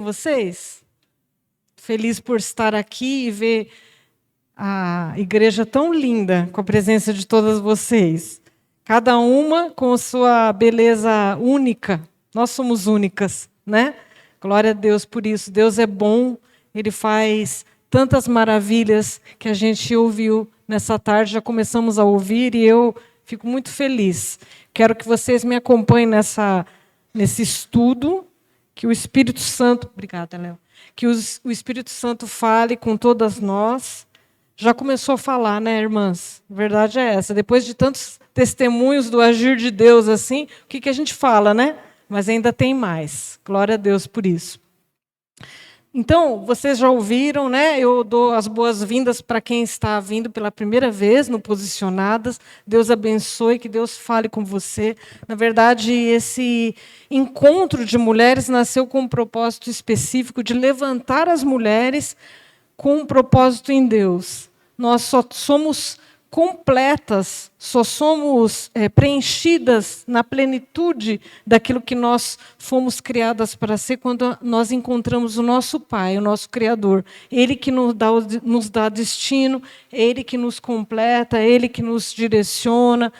Vocês? Feliz por estar aqui e ver a igreja tão linda, com a presença de todas vocês. Cada uma com sua beleza única. Nós somos únicas, né? Glória a Deus por isso. Deus é bom, Ele faz tantas maravilhas que a gente ouviu nessa tarde, já começamos a ouvir e eu fico muito feliz. Quero que vocês me acompanhem nesse estudo, que o Espírito Santo, obrigada, Léo, que o Espírito Santo fale com todas nós. Já começou a falar, né, irmãs? A verdade é essa. Depois de tantos testemunhos do agir de Deus assim, o que a gente fala, né? Mas ainda tem mais. Glória a Deus por isso. Então, vocês já ouviram, né? Eu dou as boas-vindas para quem está vindo pela primeira vez no Posicionadas. Deus abençoe, que Deus fale com você. Na verdade, esse encontro de mulheres nasceu com um propósito específico de levantar as mulheres com um propósito em Deus. Nós só somos completas, só somos preenchidas na plenitude daquilo que nós fomos criadas para ser quando nós encontramos o nosso Pai, o nosso Criador. Ele que nos dá destino, Ele que nos completa, Ele que nos direciona.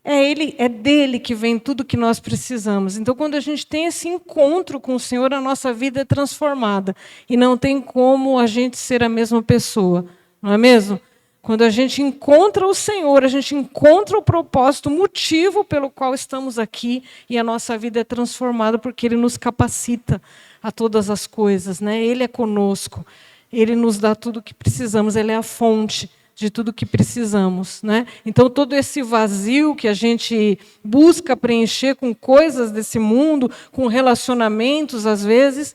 É dele que vem tudo que nós precisamos. Então, quando a gente tem esse encontro com o Senhor, a nossa vida é transformada. E não tem como a gente ser a mesma pessoa, não é mesmo? Quando a gente encontra o Senhor, a gente encontra o propósito, o motivo pelo qual estamos aqui, e a nossa vida é transformada porque Ele nos capacita a todas as coisas, né? Ele é conosco, Ele nos dá tudo o que precisamos, Ele é a fonte de tudo o que precisamos, né? Então, todo esse vazio que a gente busca preencher com coisas desse mundo, com relacionamentos, às vezes,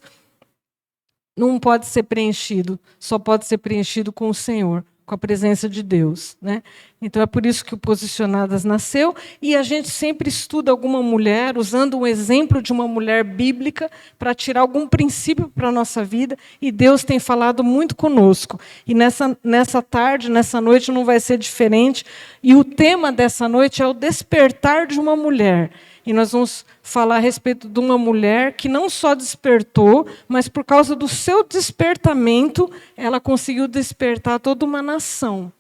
não pode ser preenchido, só pode ser preenchido com o Senhor, com a presença de Deus, né? Então é por isso que o Posicionadas nasceu, e a gente sempre estuda alguma mulher, usando um exemplo de uma mulher bíblica, para tirar algum princípio para a nossa vida, e Deus tem falado muito conosco. E nessa tarde, nessa noite, não vai ser diferente, e o tema dessa noite é o despertar de uma mulher. E nós vamos falar a respeito de uma mulher que não só despertou, mas por causa do seu despertamento, ela conseguiu despertar toda uma nação.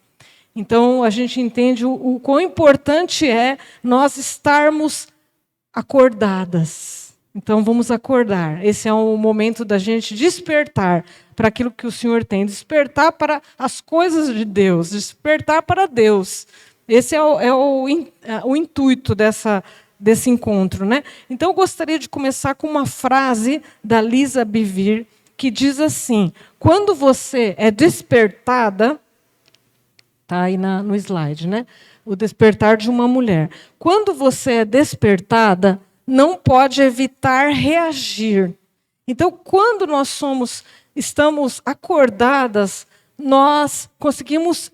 Então, a gente entende o quão importante é nós estarmos acordadas. Então, vamos acordar. Esse é o momento da gente despertar para aquilo que o Senhor tem. Despertar para as coisas de Deus. Despertar para Deus. Esse é o intuito desse encontro, né? Então, eu gostaria de começar com uma frase da Lisa Bevere, que diz assim: quando você é despertada, está aí no slide, né? O despertar de uma mulher. Quando você é despertada, não pode evitar reagir. Então, quando nós estamos acordadas, nós conseguimos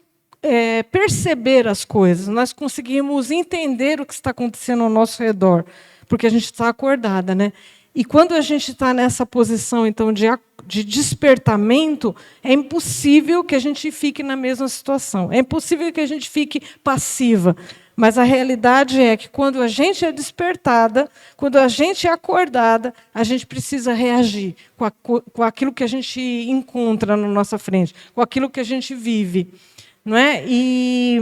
perceber as coisas, nós conseguimos entender o que está acontecendo ao nosso redor, porque a gente está acordada, né? E quando a gente está nessa posição, então, de despertamento, é impossível que a gente fique na mesma situação, é impossível que a gente fique passiva. Mas a realidade é que quando a gente é despertada, quando a gente é acordada, a gente precisa reagir com aquilo que a gente encontra na nossa frente, com aquilo que a gente vive. Não é? E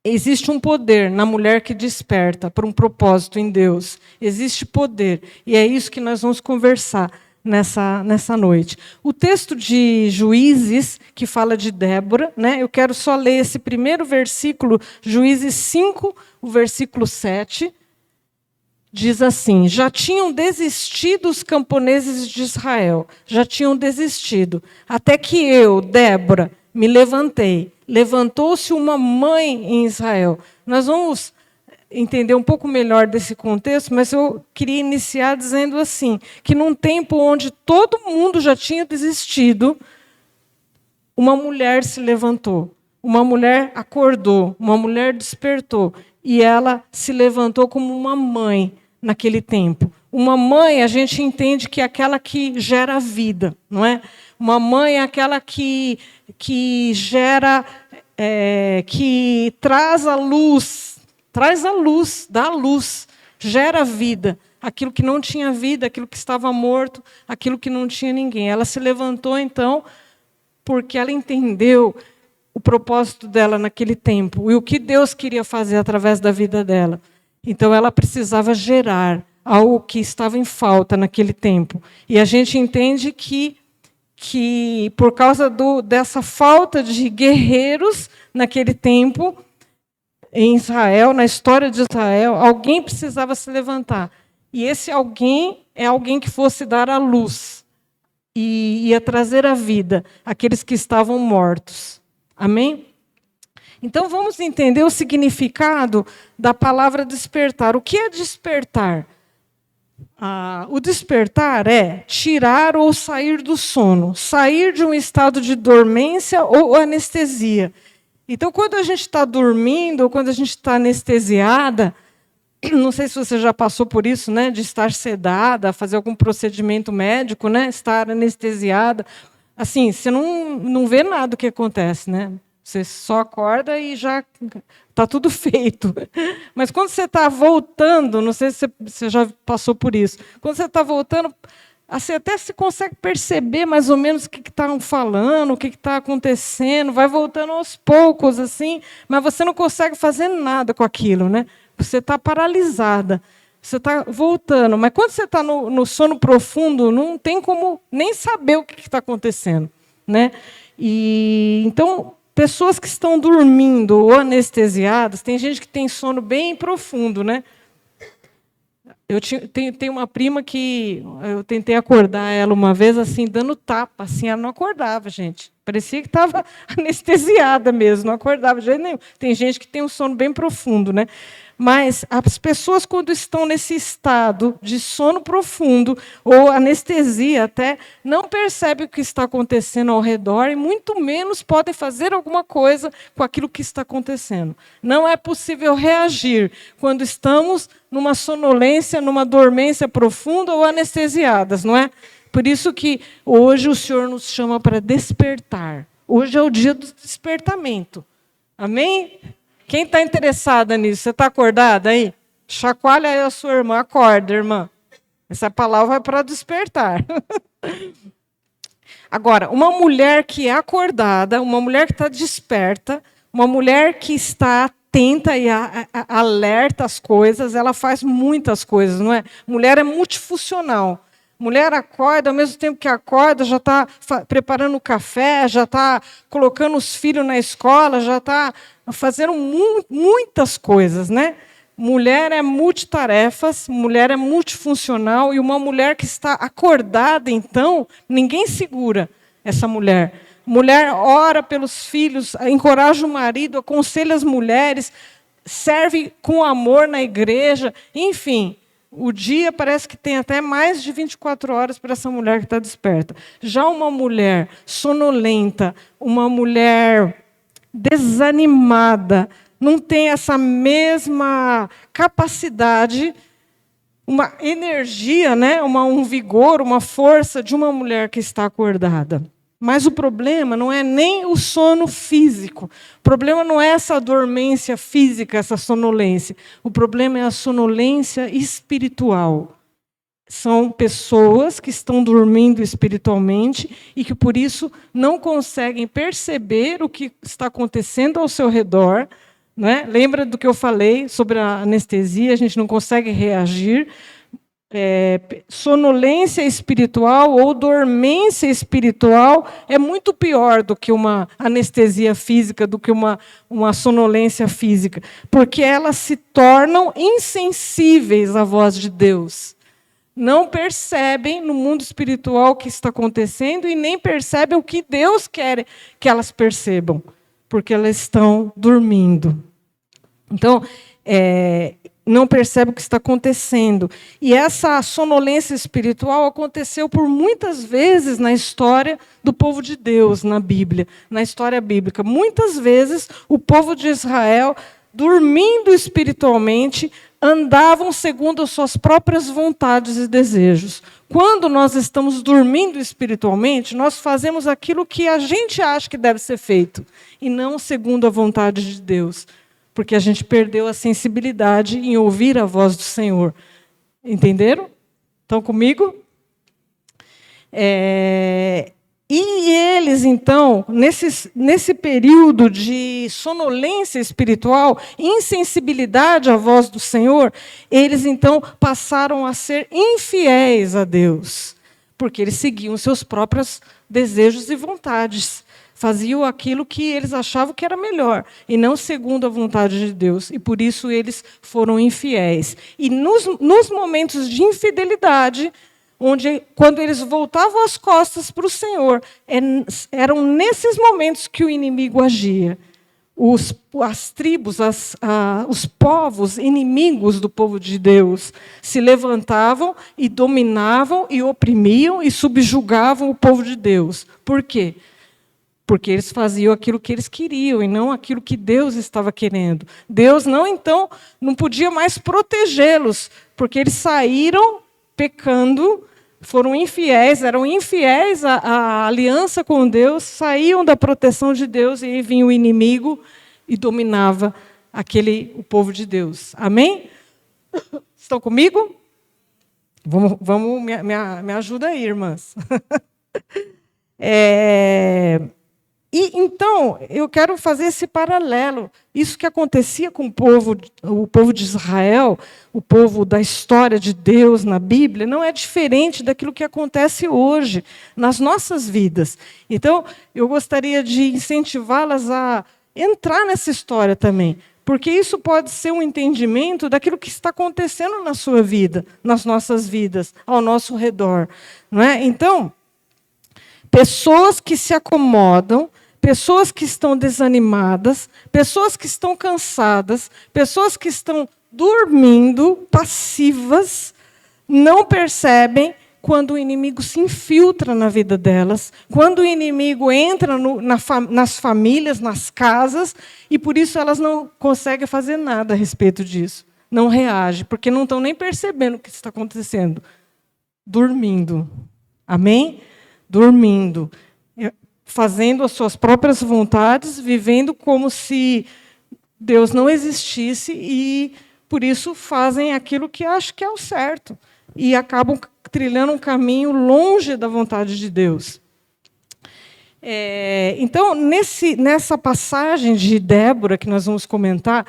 existe um poder na mulher que desperta para um propósito em Deus. Existe poder. E é isso que nós vamos conversar nessa noite. O texto de Juízes, que fala de Débora, né? Eu quero só ler esse primeiro versículo, Juízes 5, o versículo 7. Diz assim: já tinham desistido os camponeses de Israel, já tinham desistido, até que eu, Débora, me levantei. Levantou-se uma mãe em Israel. Nós vamos entender um pouco melhor desse contexto, mas eu queria iniciar dizendo assim, que num tempo onde todo mundo já tinha desistido, uma mulher se levantou, uma mulher acordou, uma mulher despertou, e ela se levantou como uma mãe naquele tempo. Uma mãe, a gente entende que é aquela que gera vida, não é? Uma mãe é aquela que gera, que traz a luz, dá a luz, gera vida. aquilo que não tinha vida, aquilo que estava morto, aquilo que não tinha ninguém. Ela se levantou, então, porque ela entendeu o propósito dela naquele tempo e o que Deus queria fazer através da vida dela. Então, ela precisava gerar algo que estava em falta naquele tempo. E a gente entende que por causa dessa falta de guerreiros naquele tempo, em Israel, na história de Israel, alguém precisava se levantar. E esse alguém é alguém que fosse dar a luz e ia trazer a vida àqueles que estavam mortos. Amém? Então vamos entender o significado da palavra despertar. O que é despertar? O despertar é tirar ou sair do sono, sair de um estado de dormência ou anestesia. Então, quando a gente está dormindo ou quando a gente está anestesiada, não sei se você já passou por isso, né, de estar sedada, fazer algum procedimento médico, né, estar anestesiada. Assim, você não vê nada do que acontece, né? Você só acorda e já está tudo feito. Mas quando você está voltando, não sei se você já passou por isso, quando você está voltando, você até se consegue perceber mais ou menos o que estão falando, o que está acontecendo, vai voltando aos poucos, assim, mas você não consegue fazer nada com aquilo, né? Você está paralisada, você está voltando. Mas quando você está no sono profundo, não tem como nem saber o que está acontecendo, né? E então, pessoas que estão dormindo ou anestesiadas, tem gente que tem sono bem profundo, né? Eu tenho uma prima que eu tentei acordar ela uma vez, assim, dando tapa, assim, ela não acordava, gente. Parecia que estava anestesiada mesmo, não acordava de jeito nenhum. Tem gente que tem um sono bem profundo, né? Mas as pessoas, quando estão nesse estado de sono profundo, ou anestesia até, não percebem o que está acontecendo ao redor e muito menos podem fazer alguma coisa com aquilo que está acontecendo. Não é possível reagir quando estamos numa sonolência, numa dormência profunda ou anestesiadas, não é? Por isso que hoje o Senhor nos chama para despertar. Hoje é o dia do despertamento. Amém? Quem está interessada nisso? Você está acordada aí? Chacoalha aí a sua irmã. Acorda, irmã. Essa palavra é para despertar. Agora, uma mulher que é acordada, uma mulher que está desperta, uma mulher que está atenta e alerta às coisas, ela faz muitas coisas, não é? Mulher é multifuncional. Mulher acorda, ao mesmo tempo que acorda, já está preparando o café, já está colocando os filhos na escola, já está fazendo muitas coisas, né? Mulher é multitarefas, mulher é multifuncional, e uma mulher que está acordada, então, ninguém segura essa mulher. Mulher ora pelos filhos, encoraja o marido, aconselha as mulheres, serve com amor na igreja, enfim. O dia parece que tem até mais de 24 horas para essa mulher que está desperta. Já uma mulher sonolenta, uma mulher desanimada, não tem essa mesma capacidade, uma energia, né? Um vigor, uma força de uma mulher que está acordada. Mas o problema não é nem o sono físico. O problema não é essa dormência física, essa sonolência. O problema é a sonolência espiritual. São pessoas que estão dormindo espiritualmente e que, por isso, não conseguem perceber o que está acontecendo ao seu redor. Né? Lembra do que eu falei sobre a anestesia? A gente não consegue reagir. Sonolência espiritual ou dormência espiritual é muito pior do que uma anestesia física, do que uma sonolência física, porque elas se tornam insensíveis à voz de Deus. Não percebem no mundo espiritual o que está acontecendo e nem percebem o que Deus quer que elas percebam, porque elas estão dormindo. Então, não percebe o que está acontecendo. E essa sonolência espiritual aconteceu por muitas vezes na história do povo de Deus, na Bíblia, na história bíblica. Muitas vezes o povo de Israel, dormindo espiritualmente, andavam segundo as suas próprias vontades e desejos. Quando nós estamos dormindo espiritualmente, nós fazemos aquilo que a gente acha que deve ser feito, e não segundo a vontade de Deus. Porque a gente perdeu a sensibilidade em ouvir a voz do Senhor. Entenderam? Estão comigo? E eles, então, nesse período de sonolência espiritual, insensibilidade à voz do Senhor, eles, então, passaram a ser infiéis a Deus, porque eles seguiam seus próprios desejos e vontades. Faziam aquilo que eles achavam que era melhor, e não segundo a vontade de Deus. E por isso eles foram infiéis. E nos momentos de infidelidade, quando eles voltavam as costas para o Senhor, eram nesses momentos que o inimigo agia. As tribos, os povos inimigos do povo de Deus se levantavam e dominavam e oprimiam e subjugavam o povo de Deus. Por quê? Porque eles faziam aquilo que eles queriam e não aquilo que Deus estava querendo. Deus não podia mais protegê-los, porque eles saíram pecando, foram infiéis, eram infiéis à aliança com Deus, saíam da proteção de Deus e aí vinha o inimigo e dominava o povo de Deus. Amém? Estão comigo? Vamos me ajuda aí, irmãs. E então, eu quero fazer esse paralelo. Isso que acontecia com o povo de Israel, o povo da história de Deus na Bíblia, não é diferente daquilo que acontece hoje nas nossas vidas. Então, eu gostaria de incentivá-las a entrar nessa história também, porque isso pode ser um entendimento daquilo que está acontecendo na sua vida, nas nossas vidas, ao nosso redor. Não é? Então, pessoas que se acomodam, pessoas que estão desanimadas, pessoas que estão cansadas, pessoas que estão dormindo, passivas, não percebem quando o inimigo se infiltra na vida delas, quando o inimigo entra nas famílias, nas casas, e por isso elas não conseguem fazer nada a respeito disso. Não reagem, porque não estão nem percebendo o que está acontecendo. Dormindo. Amém? Dormindo, fazendo as suas próprias vontades, vivendo como se Deus não existisse e, por isso, fazem aquilo que acham que é o certo e acabam trilhando um caminho longe da vontade de Deus. Então, nessa passagem de Débora, que nós vamos comentar,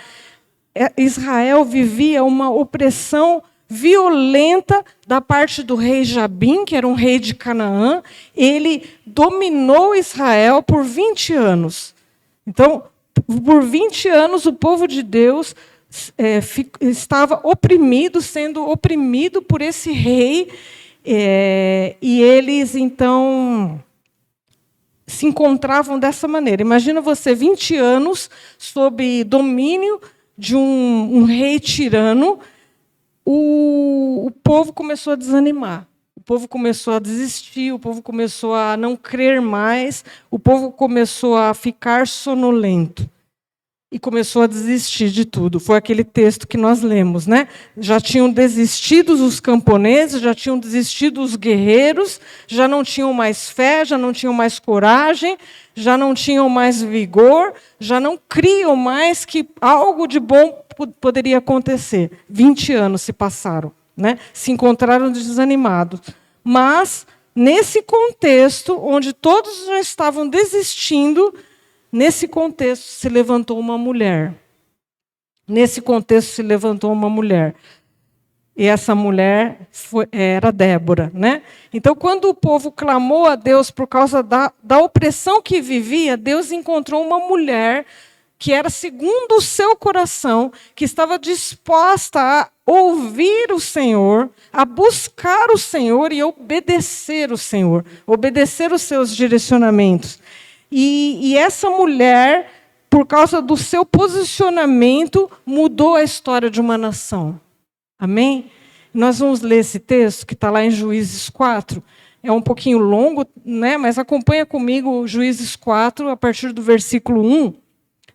Israel vivia uma opressão violenta da parte do rei Jabim, que era um rei de Canaã. Ele dominou Israel por 20 anos. Então, por 20 anos, o povo de Deus estava sendo oprimido por esse rei, e eles, então, se encontravam dessa maneira. Imagina você, 20 anos, sob domínio de um rei tirano. O povo começou a desanimar, o povo começou a desistir, o povo começou a não crer mais, o povo começou a ficar sonolento e começou a desistir de tudo. Foi aquele texto que nós lemos, né? Já tinham desistido os camponeses, já tinham desistido os guerreiros, já não tinham mais fé, já não tinham mais coragem, já não tinham mais vigor, já não criam mais que algo de bom poderia acontecer. 20 anos se passaram, né? Se encontraram desanimados. Mas, nesse contexto, onde todos já estavam desistindo, nesse contexto se levantou uma mulher. Nesse contexto se levantou uma mulher. E essa mulher era Débora, né? Então, quando o povo clamou a Deus por causa da opressão que vivia, Deus encontrou uma mulher que era segundo o seu coração, que estava disposta a ouvir o Senhor, a buscar o Senhor e obedecer o Senhor, obedecer os seus direcionamentos. E essa mulher, por causa do seu posicionamento, mudou a história de uma nação. Amém? Nós vamos ler esse texto, que está lá em Juízes 4. É um pouquinho longo, né? Mas acompanha comigo Juízes 4, a partir do versículo 1.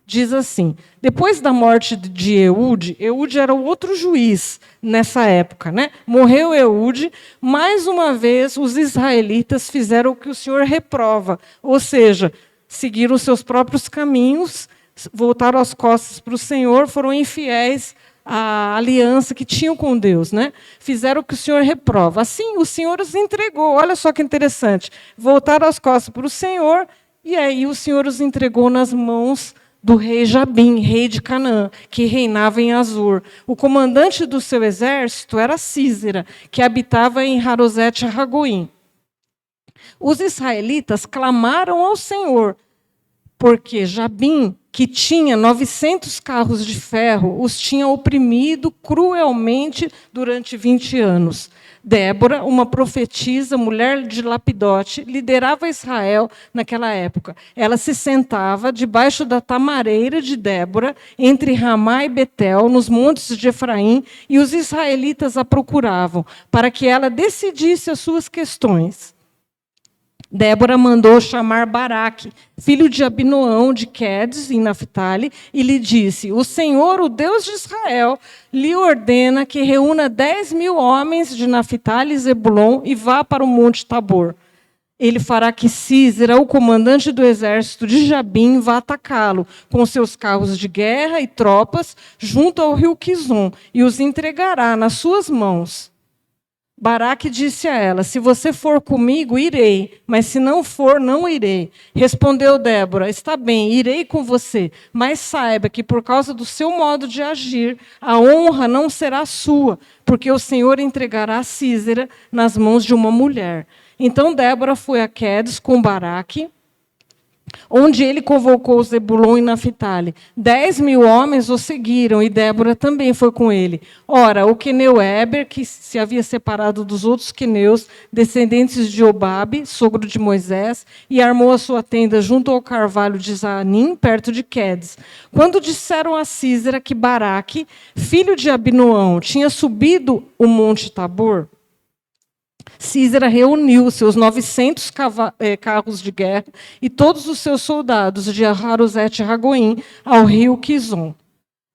Diz assim: depois da morte de Eude era o outro juiz nessa época, né? Morreu Eude, mais uma vez os israelitas fizeram o que o Senhor reprova, ou seja, seguiram os seus próprios caminhos, voltaram as costas para o Senhor, foram infiéis a aliança que tinham com Deus, né? Fizeram o que o Senhor reprova. Assim, o Senhor os entregou. Olha só que interessante. Voltaram as costas para o Senhor, e aí o Senhor os entregou nas mãos do rei Jabim, rei de Canaã, que reinava em Azor. O comandante do seu exército era Sísera, que habitava em Harosete-Ragoim. Os israelitas clamaram ao Senhor, porque Jabim, que tinha 900 carros de ferro, os tinha oprimido cruelmente durante 20 anos. Débora, uma profetisa, mulher de Lapidote, liderava Israel naquela época. Ela se sentava debaixo da tamareira de Débora, entre Ramá e Betel, nos montes de Efraim, e os israelitas a procuravam, para que ela decidisse as suas questões. Débora mandou chamar Baraque, filho de Abinoão, de Quedes, em Naphtali, e lhe disse: o Senhor, o Deus de Israel, lhe ordena que reúna 10.000 homens de Naphtali e Zebulon e vá para o monte Tabor. Ele fará que Sísera, o comandante do exército de Jabim, vá atacá-lo, com seus carros de guerra e tropas, junto ao rio Quizon, e os entregará nas suas mãos. Baraque disse a ela: se você for comigo, irei, mas se não for, não irei. Respondeu Débora: está bem, irei com você, mas saiba que por causa do seu modo de agir, a honra não será sua, porque o Senhor entregará Sísera nas mãos de uma mulher. Então Débora foi a Quedes com Baraque, onde ele convocou Zebulon e Naphtali. 10.000 homens o seguiram, e Débora também foi com ele. Ora, o queneu Éber, que se havia separado dos outros queneus, descendentes de Obabe, sogro de Moisés, e armou a sua tenda junto ao carvalho de Zanim, perto de Quedes. Quando disseram a Sísera que Baraque, filho de Abinoão, tinha subido o monte Tabor, Sísera reuniu seus 900 carros de guerra e todos os seus soldados de Harosete-Ragoim ao rio Quizon.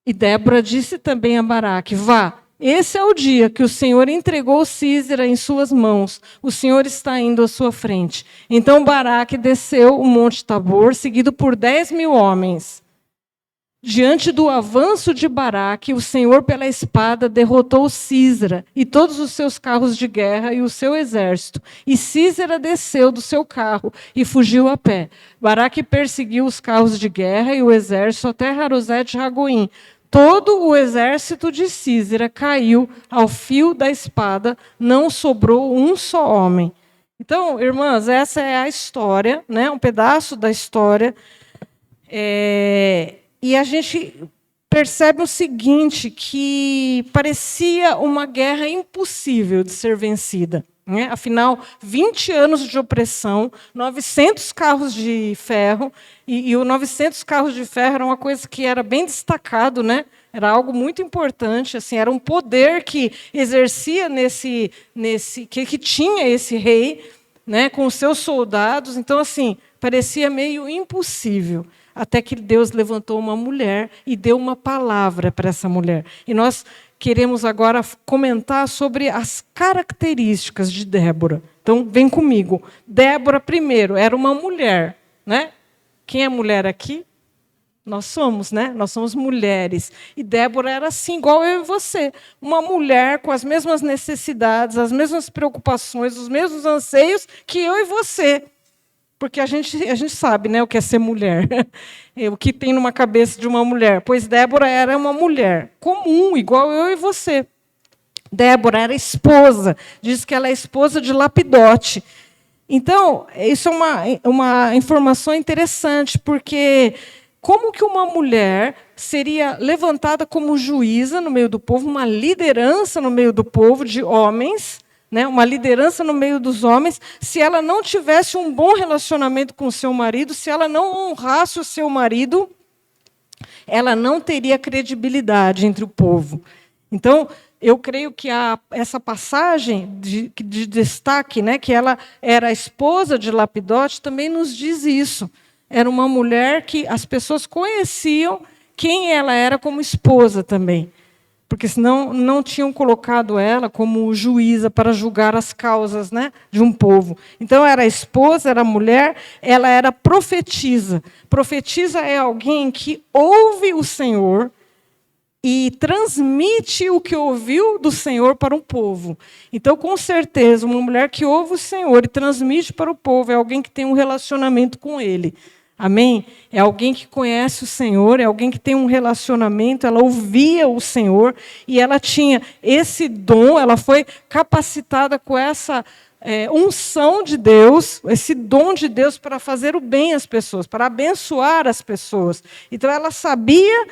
E Débora disse também a Baraque: vá, esse é o dia que o Senhor entregou Sísera em suas mãos. O Senhor está indo à sua frente. Então Baraque desceu o monte Tabor, seguido por 10.000 homens. Diante do avanço de Baraque, o Senhor, pela espada, derrotou Sísera e todos os seus carros de guerra e o seu exército. E Sísera desceu do seu carro e fugiu a pé. Baraque perseguiu os carros de guerra e o exército até Harosete-Ragoim. Todo o exército de Sísera caiu ao fio da espada, não sobrou um só homem. Então, irmãs, essa é a história, né? Um pedaço da história. E a gente percebe o seguinte, que parecia uma guerra impossível de ser vencida. Né? Afinal, 20 anos de opressão, 900 carros de ferro, e os 900 carros de ferro era uma coisa que era bem destacado, né? Era algo muito importante, assim, era um poder que exercia que tinha esse rei, né, com os seus soldados. Então, assim, parecia meio impossível. Até que Deus levantou uma mulher e deu uma palavra para essa mulher. E nós queremos agora comentar sobre as características de Débora. Então, vem comigo. Débora, primeiro, era uma mulher. Né? Quem é mulher aqui? Nós somos, né? Nós somos mulheres. E Débora era assim, igual eu e você. Uma mulher com as mesmas necessidades, as mesmas preocupações, os mesmos anseios que eu e você. Porque a gente sabe, né, o que é ser mulher, o que tem numa cabeça de uma mulher. Pois Débora era uma mulher comum, igual eu e você. Débora era esposa, diz que ela é esposa de Lapidote. Então, isso é uma informação interessante, porque como que uma mulher seria levantada como juíza no meio do povo, uma liderança no meio do povo de homens, né, uma liderança no meio dos homens, se ela não tivesse um bom relacionamento com o seu marido, se ela não honrasse o seu marido, ela não teria credibilidade entre o povo. Então, eu creio que essa passagem de destaque, né, que ela era a esposa de Lapidote, também nos diz isso. Era uma mulher que as pessoas conheciam quem ela era como esposa também. Porque senão não tinham colocado ela como juíza para julgar as causas, né, de um povo. Então, era esposa, era mulher, ela era profetisa. Profetisa é alguém que ouve o Senhor e transmite o que ouviu do Senhor para um povo. Então, com certeza, uma mulher que ouve o Senhor e transmite para o povo é alguém que tem um relacionamento com Ele. Amém? É alguém que conhece o Senhor, é alguém que tem um relacionamento, ela ouvia o Senhor e ela tinha esse dom, ela foi capacitada com essa unção de Deus, esse dom de Deus para fazer o bem às pessoas, para abençoar as pessoas. Então, ela sabia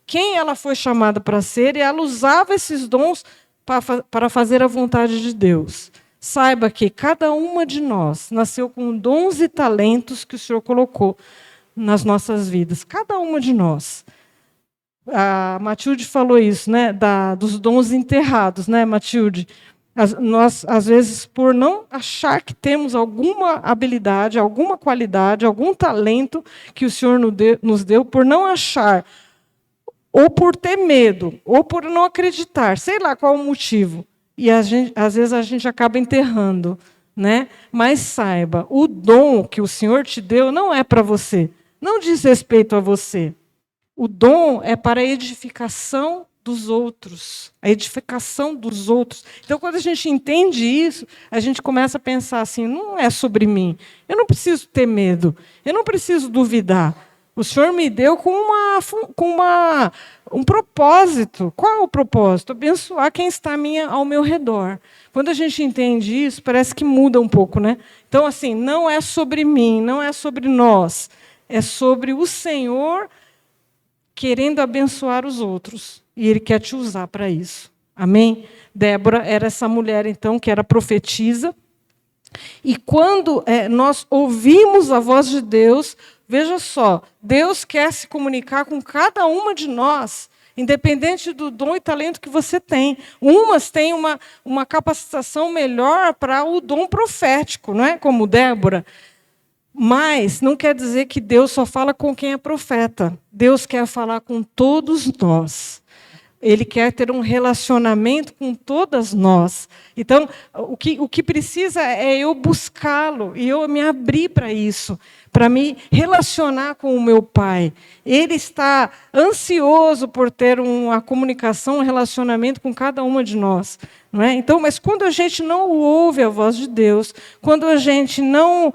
quem ela foi chamada para ser, e ela usava esses dons para fazer a vontade de Deus. Saiba que cada uma de nós nasceu com dons e talentos que o Senhor colocou nas nossas vidas. Cada uma de nós. A Matilde falou isso, né, dos dons enterrados, né, Matilde? Nós, às vezes, por não achar que temos alguma habilidade, alguma qualidade, algum talento que o Senhor nos deu, por não achar, ou por ter medo, ou por não acreditar, sei lá qual o motivo. E às vezes a gente acaba enterrando. Né? Mas saiba, o dom que o Senhor te deu não é para você. Não diz respeito a você. O dom é para a edificação dos outros. A edificação dos outros. Então, quando a gente entende isso, a gente começa a pensar assim, não é sobre mim. Eu não preciso ter medo. Eu não preciso duvidar. O Senhor me deu com um propósito. Qual é o propósito? Abençoar quem está ao meu redor. Quando a gente entende isso, parece que muda um pouco, né? Então, assim, não é sobre mim, não é sobre nós. É sobre o Senhor querendo abençoar os outros. E Ele quer te usar para isso. Amém? Débora era essa mulher, então, que era profetisa. E quando nós ouvimos a voz de Deus, veja só, Deus quer se comunicar com cada uma de nós, independente do dom e talento que você tem. Umas têm uma capacitação melhor para o dom profético, não é? Como Débora. Mas não quer dizer que Deus só fala com quem é profeta. Deus quer falar com todos nós. Ele quer ter um relacionamento com todas nós. Então, o que precisa é eu buscá-lo e eu me abrir para isso, para me relacionar com o meu Pai. Ele está ansioso por ter uma comunicação, um relacionamento com cada uma de nós. Não é? Então, mas quando a gente não ouve a voz de Deus, quando a gente não...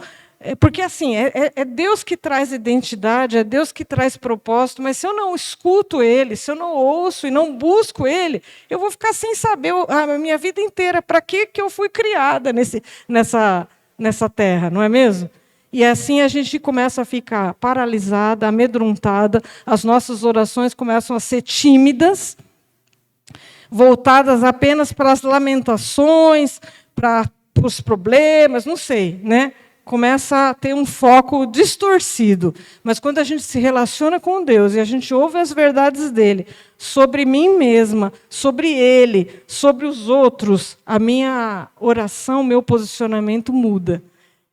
Porque, assim, é Deus que traz identidade, é Deus que traz propósito, mas se eu não escuto Ele, se eu não ouço e não busco Ele, eu vou ficar sem saber a minha vida inteira para que eu fui criada nessa terra, não é mesmo? E assim a gente começa a ficar paralisada, amedrontada, as nossas orações começam a ser tímidas, voltadas apenas para as lamentações, para os problemas, não sei, né? Começa a ter um foco distorcido. Mas quando a gente se relaciona com Deus e a gente ouve as verdades dele sobre mim mesma, sobre ele, sobre os outros, a minha oração, meu posicionamento muda.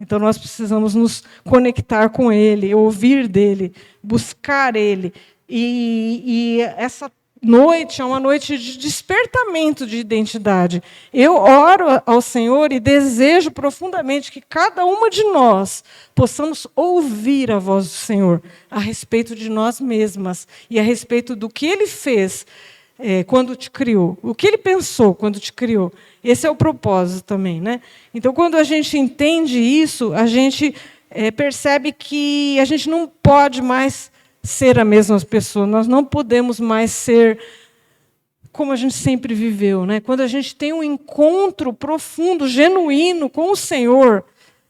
Então nós precisamos nos conectar com ele, ouvir dele, buscar ele. E essa noite é uma noite de despertamento de identidade. Eu oro ao Senhor e desejo profundamente que cada uma de nós possamos ouvir a voz do Senhor a respeito de nós mesmas e a respeito do que Ele fez quando te criou, o que Ele pensou quando te criou. Esse é o propósito também, né? Então, quando a gente entende isso, a gente percebe que a gente não pode mais ser a mesma pessoa. Nós não podemos mais ser como a gente sempre viveu, né? Quando a gente tem um encontro profundo, genuíno com o Senhor,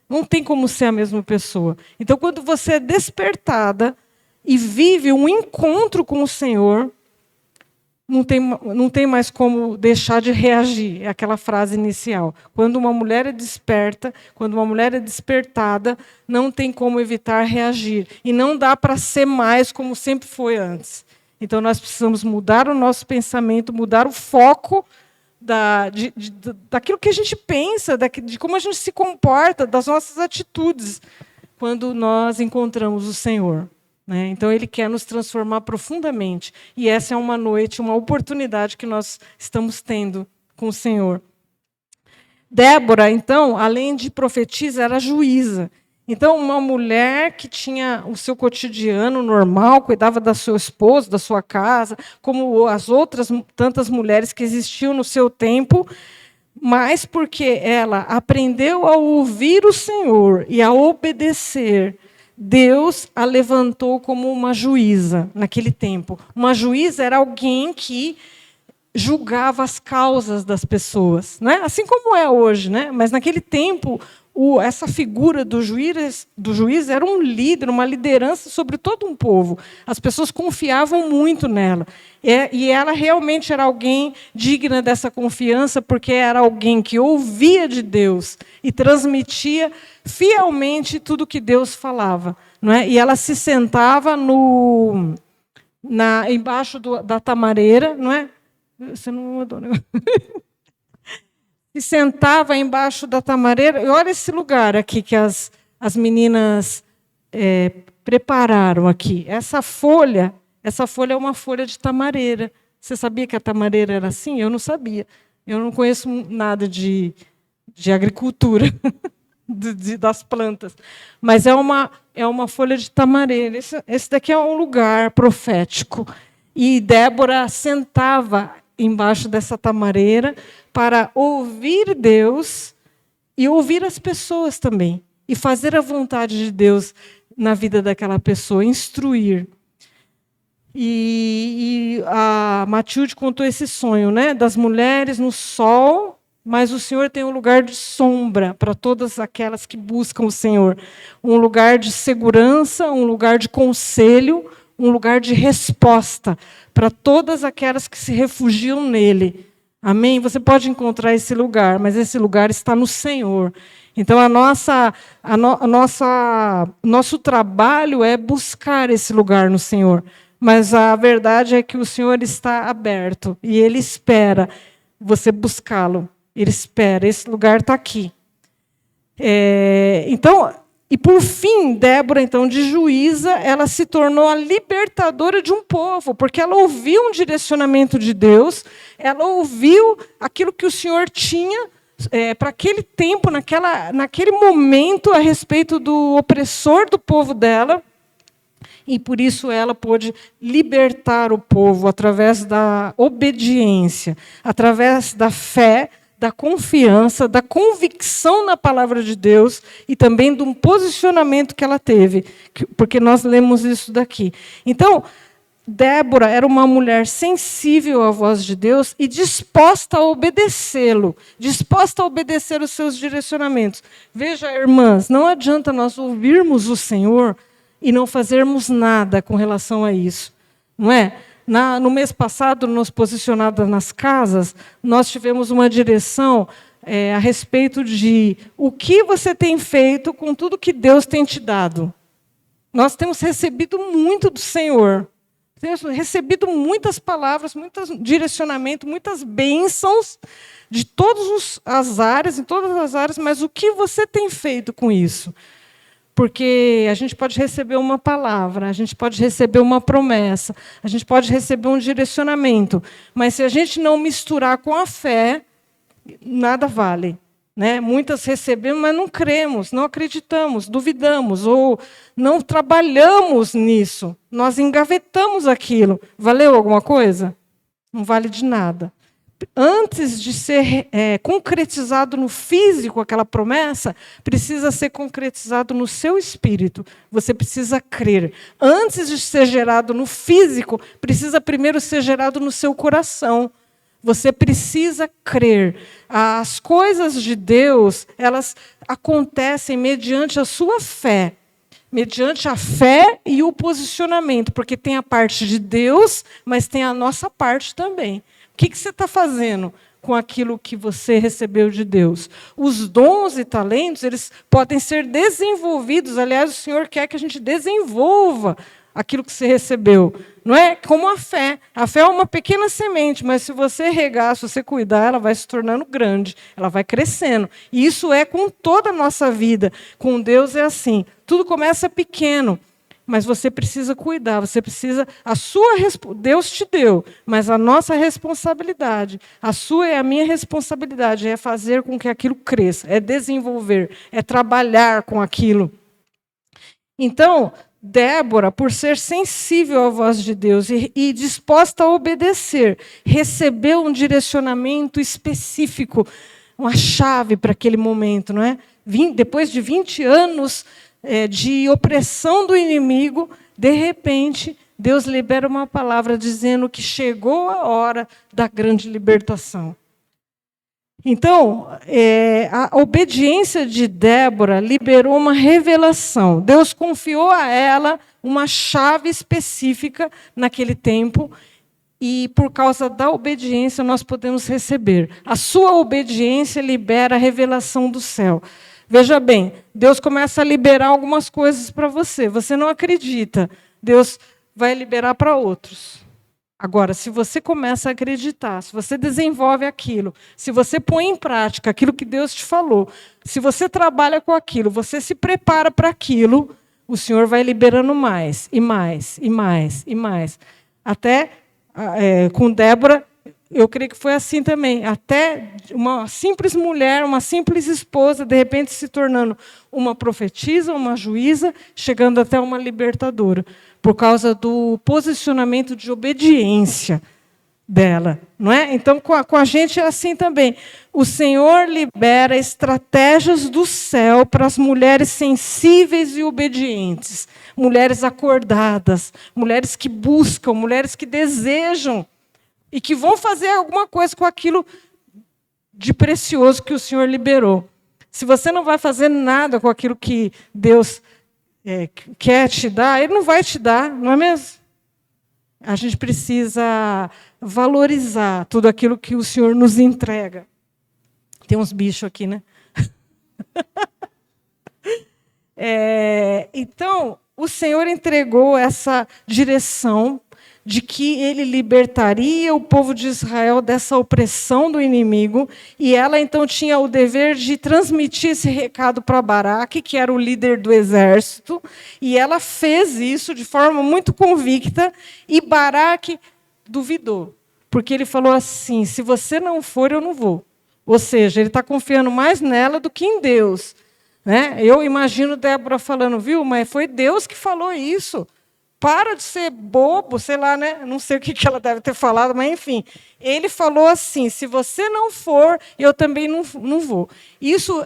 não tem como ser a mesma pessoa. Então, quando você é despertada e vive um encontro com o Senhor, não tem mais como deixar de reagir. É aquela frase inicial. Quando uma mulher é desperta, quando uma mulher é despertada, não tem como evitar reagir. E não dá para ser mais como sempre foi antes. Então, nós precisamos mudar o nosso pensamento, mudar o foco daquilo que a gente pensa, de como a gente se comporta, das nossas atitudes, quando nós encontramos o Senhor. Então, Ele quer nos transformar profundamente. E essa é uma noite, uma oportunidade que nós estamos tendo com o Senhor. Débora, então, além de profetisa, era juíza. Então, uma mulher que tinha o seu cotidiano normal, cuidava do seu esposo, da sua casa, como as outras tantas mulheres que existiam no seu tempo, mas porque ela aprendeu a ouvir o Senhor e a obedecer, Deus a levantou como uma juíza naquele tempo. Uma juíza era alguém que julgava as causas das pessoas, né? Assim como é hoje, né? Mas naquele tempo essa figura do juiz era um líder, uma liderança sobre todo um povo. As pessoas confiavam muito nela. E ela realmente era alguém digna dessa confiança, porque era alguém que ouvia de Deus e transmitia fielmente tudo que Deus falava. Não é? E ela se sentava embaixo da tamareira, não é? Você não mandou, né? Se sentava embaixo da tamareira. E olha esse lugar aqui que as meninas prepararam aqui. Essa folha é uma folha de tamareira. Você sabia que a tamareira era assim? Eu não sabia. Eu não conheço nada de agricultura das plantas. Mas é uma folha de tamareira. Esse daqui é um lugar profético. E Débora sentava embaixo dessa tamareira para ouvir Deus e ouvir as pessoas também. E fazer a vontade de Deus na vida daquela pessoa, instruir. E a Matilde contou esse sonho, né, das mulheres no sol, mas o Senhor tem um lugar de sombra para todas aquelas que buscam o Senhor. Um lugar de segurança, um lugar de conselho, um lugar de resposta para todas aquelas que se refugiam nele. Amém? Você pode encontrar esse lugar, mas esse lugar está no Senhor. Então, nosso trabalho é buscar esse lugar no Senhor. Mas a verdade é que o Senhor está aberto e Ele espera você buscá-lo. Ele espera, esse lugar está aqui. E por fim, Débora, então, de juíza, ela se tornou a libertadora de um povo, porque ela ouviu um direcionamento de Deus, ela ouviu aquilo que o Senhor tinha para aquele tempo, naquele momento, a respeito do opressor do povo dela, e por isso ela pôde libertar o povo através da obediência, através da fé, da confiança, da convicção na palavra de Deus e também de um posicionamento que ela teve, porque nós lemos isso daqui. Então, Débora era uma mulher sensível à voz de Deus e disposta a obedecê-lo, disposta a obedecer os seus direcionamentos. Veja, irmãs, não adianta nós ouvirmos o Senhor e não fazermos nada com relação a isso, não é? No mês passado, nos Posicionadas nas Casas, nós tivemos uma direção a respeito de o que você tem feito com tudo que Deus tem te dado. Nós temos recebido muito do Senhor. Temos recebido muitas palavras, muitos direcionamentos, muitas bênçãos de todas as áreas, em todas as áreas, mas o que você tem feito com isso? Porque a gente pode receber uma palavra, a gente pode receber uma promessa, a gente pode receber um direcionamento, mas se a gente não misturar com a fé, nada vale. Né? Muitas recebemos, mas não cremos, não acreditamos, duvidamos, ou não trabalhamos nisso. Nós engavetamos aquilo. Valeu alguma coisa? Não vale de nada. Antes de ser concretizado no físico aquela promessa, precisa ser concretizado no seu espírito. Você precisa crer. Antes de ser gerado no físico, precisa primeiro ser gerado no seu coração. Você precisa crer. As coisas de Deus, elas acontecem mediante a sua fé. Mediante a fé e o posicionamento. Porque tem a parte de Deus, mas tem a nossa parte também. O que você está fazendo com aquilo que você recebeu de Deus? Os dons e talentos, eles podem ser desenvolvidos. Aliás, o Senhor quer que a gente desenvolva aquilo que você recebeu. Não é como a fé. A fé é uma pequena semente, mas se você regar, se você cuidar, ela vai se tornando grande, ela vai crescendo. E isso é com toda a nossa vida. Com Deus é assim. Tudo começa pequeno. Mas você precisa cuidar, você precisa. Deus te deu, mas a nossa responsabilidade, a sua e a minha responsabilidade é fazer com que aquilo cresça, é desenvolver, é trabalhar com aquilo. Então, Débora, por ser sensível à voz de Deus e disposta a obedecer, recebeu um direcionamento específico, uma chave para aquele momento, não é? Depois de 20 anos de opressão do inimigo, de repente, Deus libera uma palavra dizendo que chegou a hora da grande libertação. Então, a obediência de Débora liberou uma revelação. Deus confiou a ela uma chave específica naquele tempo, e por causa da obediência nós podemos receber. A sua obediência libera a revelação do céu. Veja bem, Deus começa a liberar algumas coisas para você. Você não acredita, Deus vai liberar para outros. Agora, se você começa a acreditar, se você desenvolve aquilo, se você põe em prática aquilo que Deus te falou, se você trabalha com aquilo, você se prepara para aquilo, o Senhor vai liberando mais, e mais, e mais, e mais. Até com Débora, eu creio que foi assim também. Até uma simples mulher, uma simples esposa, de repente se tornando uma profetisa, uma juíza, chegando até uma libertadora, por causa do posicionamento de obediência dela, não é? Então, com a gente é assim também. O Senhor libera estratégias do céu para as mulheres sensíveis e obedientes, mulheres acordadas, mulheres que buscam, mulheres que desejam e que vão fazer alguma coisa com aquilo de precioso que o Senhor liberou. Se você não vai fazer nada com aquilo que Deus quer te dar, Ele não vai te dar, não é mesmo? A gente precisa valorizar tudo aquilo que o Senhor nos entrega. Tem uns bichos aqui, né? Então, o Senhor entregou essa direção de que Ele libertaria o povo de Israel dessa opressão do inimigo, e ela então tinha o dever de transmitir esse recado para Baraque, que era o líder do exército, e ela fez isso de forma muito convicta, e Baraque duvidou, porque ele falou assim: se você não for, eu não vou. Ou seja, ele está confiando mais nela do que em Deus, né? Eu imagino Débora falando, viu, mas foi Deus que falou isso. Para de ser bobo, sei lá, né? Não sei o que ela deve ter falado, mas enfim. Ele falou assim: se você não for, eu também não vou. Isso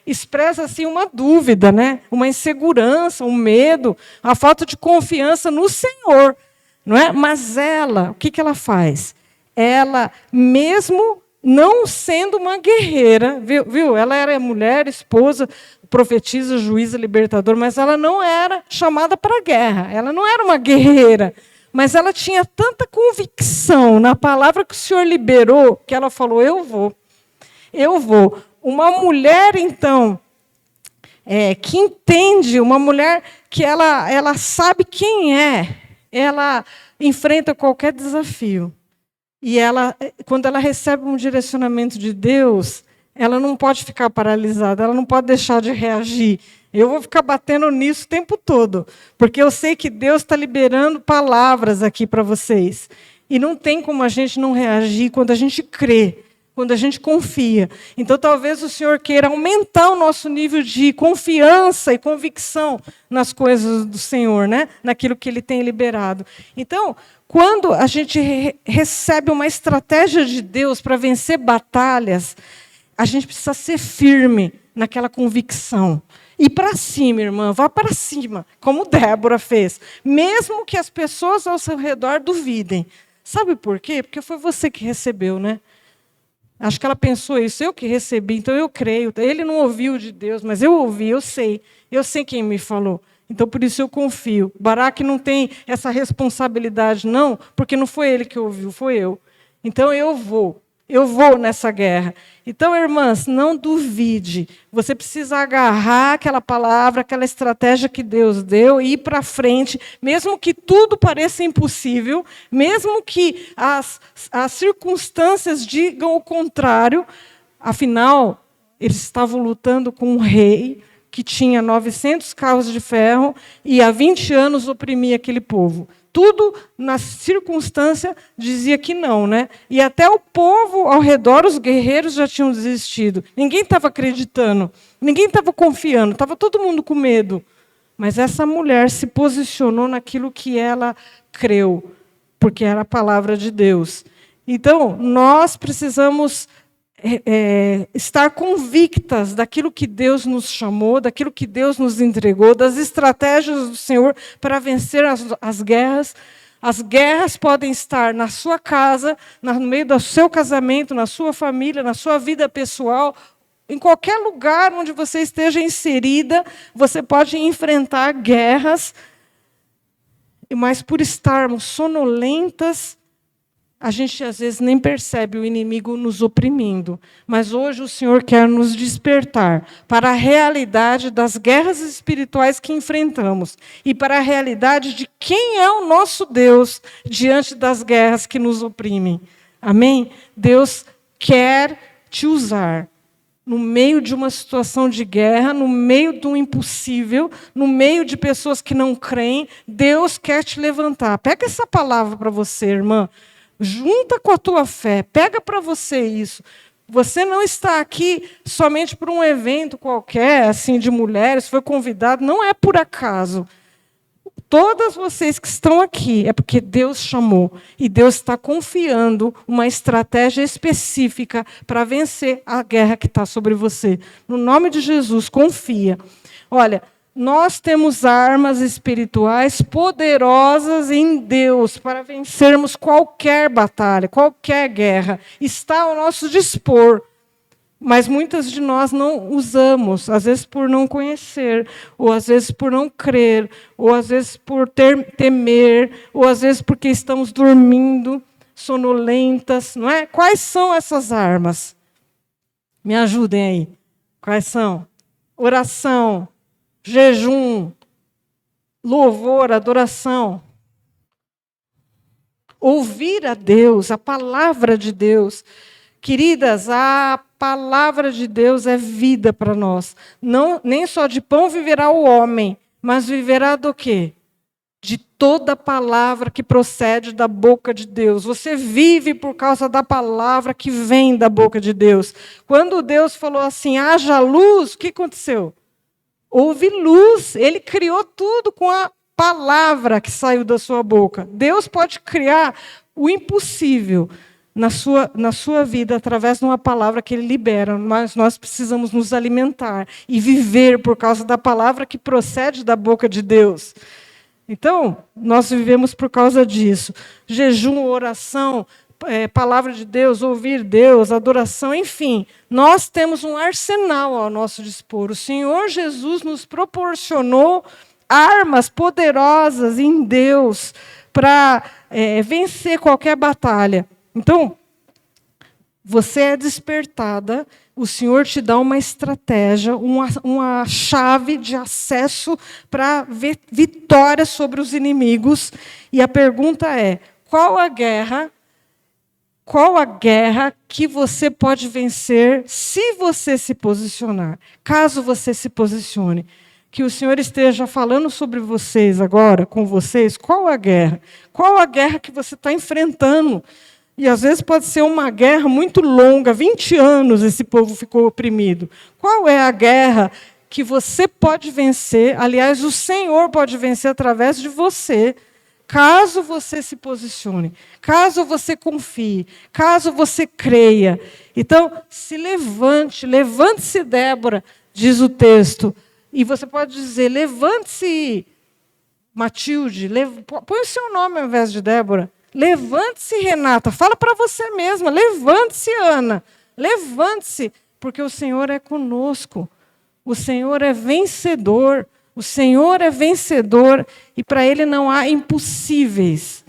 expressa assim, uma dúvida, né? Uma insegurança, um medo, a falta de confiança no Senhor. Não é? Mas ela, o que ela faz? Ela, mesmo não sendo uma guerreira, viu? Ela era mulher, esposa, profetisa, juíza, libertadora, mas ela não era chamada para a guerra, ela não era uma guerreira, mas ela tinha tanta convicção na palavra que o Senhor liberou, que ela falou: eu vou, eu vou. Uma mulher, então, que entende, uma mulher que ela sabe quem é, ela enfrenta qualquer desafio. E ela, quando ela recebe um direcionamento de Deus, ela não pode ficar paralisada, ela não pode deixar de reagir. Eu vou ficar batendo nisso o tempo todo, porque eu sei que Deus está liberando palavras aqui para vocês. E não tem como a gente não reagir quando a gente crê, quando a gente confia. Então, talvez o Senhor queira aumentar o nosso nível de confiança e convicção nas coisas do Senhor, né? Naquilo que Ele tem liberado. Então, quando a gente recebe uma estratégia de Deus para vencer batalhas, a gente precisa ser firme naquela convicção. E para cima, irmã, vá para cima, como Débora fez. Mesmo que as pessoas ao seu redor duvidem. Sabe por quê? Porque foi você que recebeu, né? Acho que ela pensou isso, eu que recebi, então eu creio. Ele não ouviu de Deus, mas eu ouvi, eu sei quem me falou. Então, por isso eu confio. Baraque não tem essa responsabilidade, não, porque não foi ele que ouviu, foi eu. Então, eu vou nessa guerra. Então, irmãs, não duvide. Você precisa agarrar aquela palavra, aquela estratégia que Deus deu e ir para frente, mesmo que tudo pareça impossível, mesmo que as circunstâncias digam o contrário. Afinal, eles estavam lutando com um rei que tinha 900 carros de ferro e há 20 anos oprimia aquele povo. Tudo, na circunstância, dizia que não, né? E até o povo ao redor, os guerreiros já tinham desistido. Ninguém estava acreditando, ninguém estava confiando, estava todo mundo com medo. Mas essa mulher se posicionou naquilo que ela creu, porque era a palavra de Deus. Então, nós precisamos estar convictas daquilo que Deus nos chamou, daquilo que Deus nos entregou, das estratégias do Senhor para vencer as guerras. As guerras podem estar na sua casa, no meio do seu casamento, na sua família, na sua vida pessoal. Em qualquer lugar onde você esteja inserida, você pode enfrentar guerras, mas por estarmos sonolentas, a gente às vezes nem percebe o inimigo nos oprimindo. Mas hoje o Senhor quer nos despertar para a realidade das guerras espirituais que enfrentamos e para a realidade de quem é o nosso Deus diante das guerras que nos oprimem. Amém? Deus quer te usar. No meio de uma situação de guerra, no meio de um impossível, no meio de pessoas que não creem, Deus quer te levantar. Pega essa palavra para você, irmã. Junta com a tua fé. Pega para você isso. Você não está aqui somente por um evento qualquer, assim, de mulheres, foi convidado. Não é por acaso. Todas vocês que estão aqui, é porque Deus chamou. E Deus está confiando uma estratégia específica para vencer a guerra que está sobre você. No nome de Jesus, confia. Olha, nós temos armas espirituais poderosas em Deus para vencermos qualquer batalha, qualquer guerra. Está ao nosso dispor. Mas muitas de nós não usamos, às vezes por não conhecer, ou às vezes por não crer, ou às vezes por temer, ou às vezes porque estamos dormindo, sonolentas, não é? Quais são essas armas? Me ajudem aí. Quais são? Oração, jejum, louvor, adoração. Ouvir a Deus, a palavra de Deus. Queridas, a palavra de Deus é vida para nós. Não, nem só de pão viverá o homem, mas viverá do quê? De toda palavra que procede da boca de Deus. Você vive por causa da palavra que vem da boca de Deus. Quando Deus falou assim, haja luz, o que aconteceu? Houve luz. Ele criou tudo com a palavra que saiu da sua boca. Deus pode criar o impossível na sua vida, através de uma palavra que Ele libera, mas nós precisamos nos alimentar e viver por causa da palavra que procede da boca de Deus. Então, nós vivemos por causa disso. Jejum, oração, palavra de Deus, ouvir Deus, adoração, enfim. Nós temos um arsenal ao nosso dispor. O Senhor Jesus nos proporcionou armas poderosas em Deus para vencer qualquer batalha. Então, você é despertada, o Senhor te dá uma estratégia, uma chave de acesso para vitória sobre os inimigos. E a pergunta é, qual a guerra que você pode vencer se você se posicionar? Caso você se posicione. Que o Senhor esteja falando sobre vocês agora, com vocês, qual a guerra? Qual a guerra que você está enfrentando? E às vezes pode ser uma guerra muito longa, 20 anos esse povo ficou oprimido. Qual é a guerra que você pode vencer? Aliás, o Senhor pode vencer através de você, caso você se posicione, caso você confie, caso você creia. Então, se levante-se, Débora, diz o texto. E você pode dizer, levante-se, Matilde, põe o seu nome ao invés de Débora. Levante-se, Renata. Fala para você mesma. Levante-se, Ana. Levante-se, porque o Senhor é conosco. O Senhor é vencedor. O Senhor é vencedor e para Ele não há impossíveis.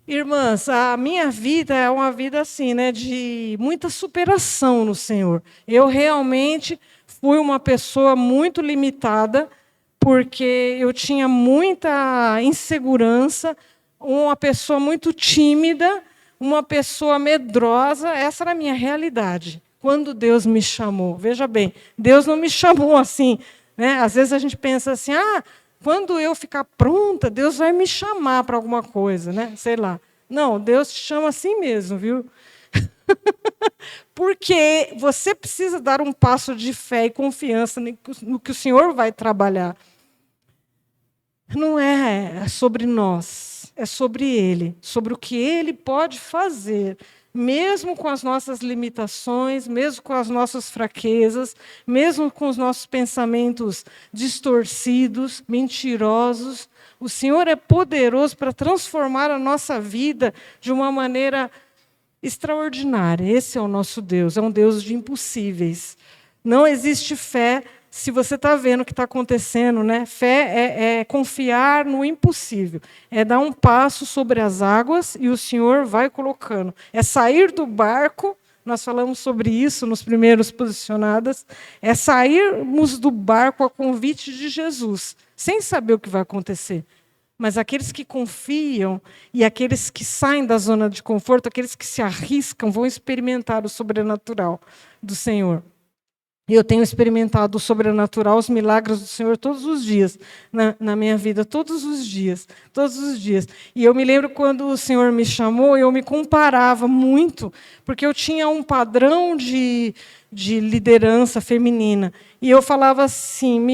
Irmãs, a minha vida é uma vida assim, né, de muita superação no Senhor. Eu realmente fui uma pessoa muito limitada, porque eu tinha muita insegurança, uma pessoa muito tímida, uma pessoa medrosa. Essa era a minha realidade, quando Deus me chamou. Veja bem, Deus não me chamou assim, né? Às vezes a gente pensa assim, quando eu ficar pronta, Deus vai me chamar para alguma coisa, né? Sei lá. Não, Deus te chama assim mesmo, viu? Porque você precisa dar um passo de fé e confiança no que o Senhor vai trabalhar. não é sobre nós, é sobre Ele, sobre o que Ele pode fazer, mesmo com as nossas limitações, mesmo com as nossas fraquezas, mesmo com os nossos pensamentos distorcidos, mentirosos. O Senhor é poderoso para transformar a nossa vida de uma maneira extraordinária. Esse é o nosso Deus, é um Deus de impossíveis. Não existe fé se você está vendo o que está acontecendo, né? Fé é confiar no impossível. É dar um passo sobre as águas e o Senhor vai colocando. É sair do barco, nós falamos sobre isso nos primeiros posicionadas, é sairmos do barco a convite de Jesus, sem saber o que vai acontecer. Mas aqueles que confiam e aqueles que saem da zona de conforto, aqueles que se arriscam, vão experimentar o sobrenatural do Senhor. Eu tenho experimentado o sobrenatural, os milagres do Senhor todos os dias, na minha vida, todos os dias. E eu me lembro quando o Senhor me chamou, eu me comparava muito, porque eu tinha um padrão de liderança feminina. E eu falava assim,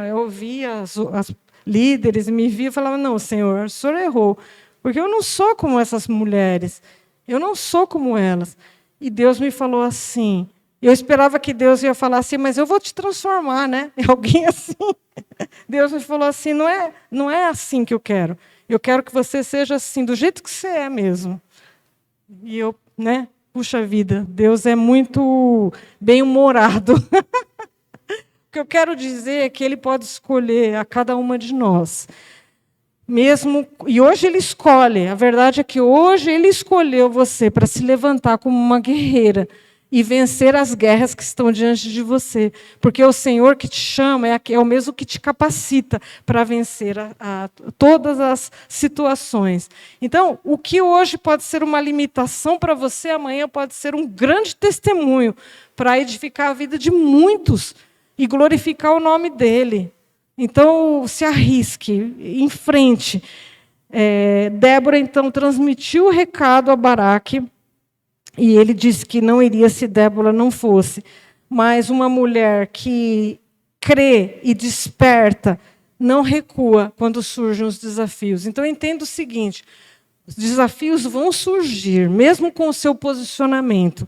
eu via as líderes, me via e falava, não, Senhor, o Senhor errou, porque eu não sou como essas mulheres, eu não sou como elas. E Deus me falou assim... Eu esperava que Deus ia falar assim, mas eu vou te transformar, né? Alguém assim. Deus me falou assim, não é assim que eu quero. Eu quero que você seja assim, do jeito que você é mesmo. E eu, né? Puxa vida, Deus é muito bem-humorado. O que eu quero dizer é que Ele pode escolher a cada uma de nós. Mesmo, e hoje Ele escolhe, a verdade é que hoje Ele escolheu você para se levantar como uma guerreira, e vencer as guerras que estão diante de você. Porque o Senhor que te chama é o mesmo que te capacita para vencer todas as situações. Então, o que hoje pode ser uma limitação para você, amanhã pode ser um grande testemunho para edificar a vida de muitos e glorificar o nome dEle. Então, se arrisque, em frente. Débora, então, transmitiu o recado a Baraque, e ele disse que não iria se Débora não fosse. Mas uma mulher que crê e desperta não recua quando surgem os desafios. Então, entenda o seguinte, os desafios vão surgir, mesmo com o seu posicionamento.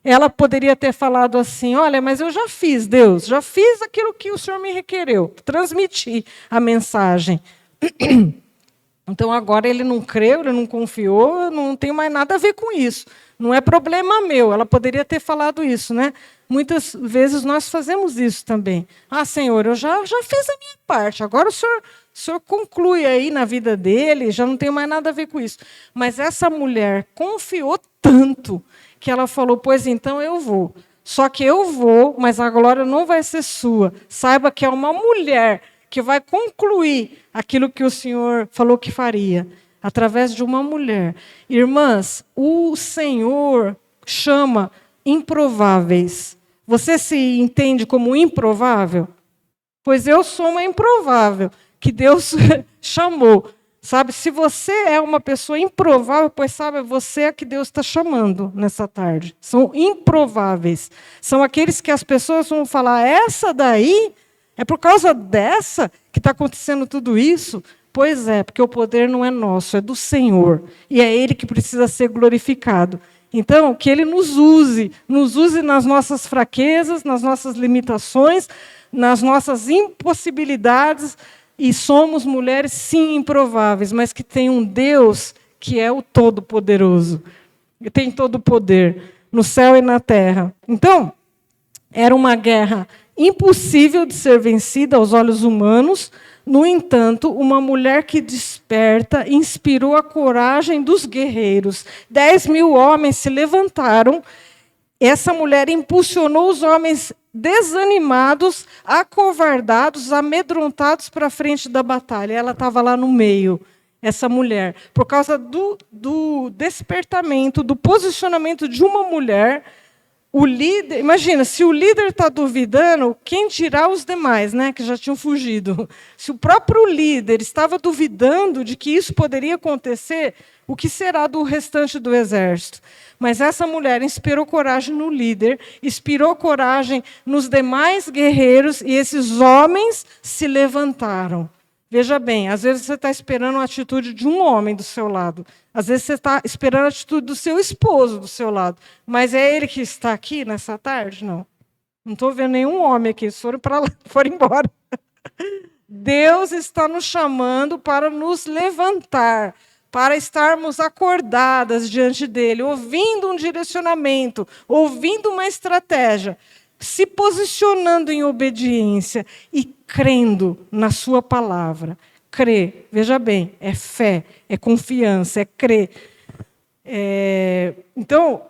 Ela poderia ter falado assim, olha, mas eu já fiz, Deus, já fiz aquilo que o Senhor me requereu, transmiti a mensagem. Então, agora ele não creu, ele não confiou, não tem mais nada a ver com isso. Não é problema meu. Ela poderia ter falado isso, né? Muitas vezes nós fazemos isso também. Ah, Senhor, eu já fiz a minha parte. Agora o Senhor conclui aí na vida dele, já não tem mais nada a ver com isso. Mas essa mulher confiou tanto que ela falou, pois então eu vou. Só que eu vou, mas a glória não vai ser sua. Saiba que é uma mulher que vai concluir aquilo que o Senhor falou que faria, através de uma mulher. Irmãs, o Senhor chama improváveis. Você se entende como improvável? Pois eu sou uma improvável, que Deus chamou. Sabe, se você é uma pessoa improvável, pois sabe, você é que Deus está chamando nessa tarde. São improváveis. São aqueles que as pessoas vão falar, essa daí... É por causa dessa que está acontecendo tudo isso? Pois é, porque o poder não é nosso, é do Senhor. E é Ele que precisa ser glorificado. Então, que Ele nos use nas nossas fraquezas, nas nossas limitações, nas nossas impossibilidades. E somos mulheres, sim, improváveis, mas que tem um Deus que é o Todo-Poderoso. E tem todo o poder no céu e na terra. Então, era uma guerra impossível de ser vencida aos olhos humanos. No entanto, uma mulher que desperta inspirou a coragem dos guerreiros. 10.000 homens se levantaram. Essa mulher impulsionou os homens desanimados, acovardados, amedrontados para a frente da batalha. Ela estava lá no meio, essa mulher. Por causa do despertamento, do posicionamento de uma mulher... O líder, imagina, se o líder está duvidando, quem dirá os demais, né, que já tinham fugido? Se o próprio líder estava duvidando de que isso poderia acontecer, o que será do restante do exército? Mas essa mulher inspirou coragem no líder, inspirou coragem nos demais guerreiros, e esses homens se levantaram. Veja bem, às vezes você está esperando a atitude de um homem do seu lado. Às vezes você está esperando a atitude do seu esposo do seu lado. Mas é ele que está aqui nessa tarde? Não. Não estou vendo nenhum homem aqui. Eles foram para lá, foram embora. Deus está nos chamando para nos levantar, para estarmos acordadas diante dele, ouvindo um direcionamento, ouvindo uma estratégia, se posicionando em obediência e crendo na sua palavra. Crer, veja bem, é fé, é confiança, é crer. Então,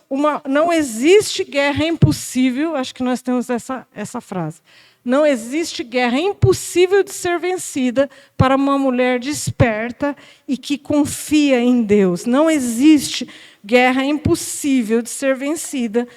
não existe guerra impossível, acho que nós temos essa frase. Não existe guerra impossível de ser vencida para uma mulher desperta e que confia em Deus. Não existe guerra impossível de ser vencida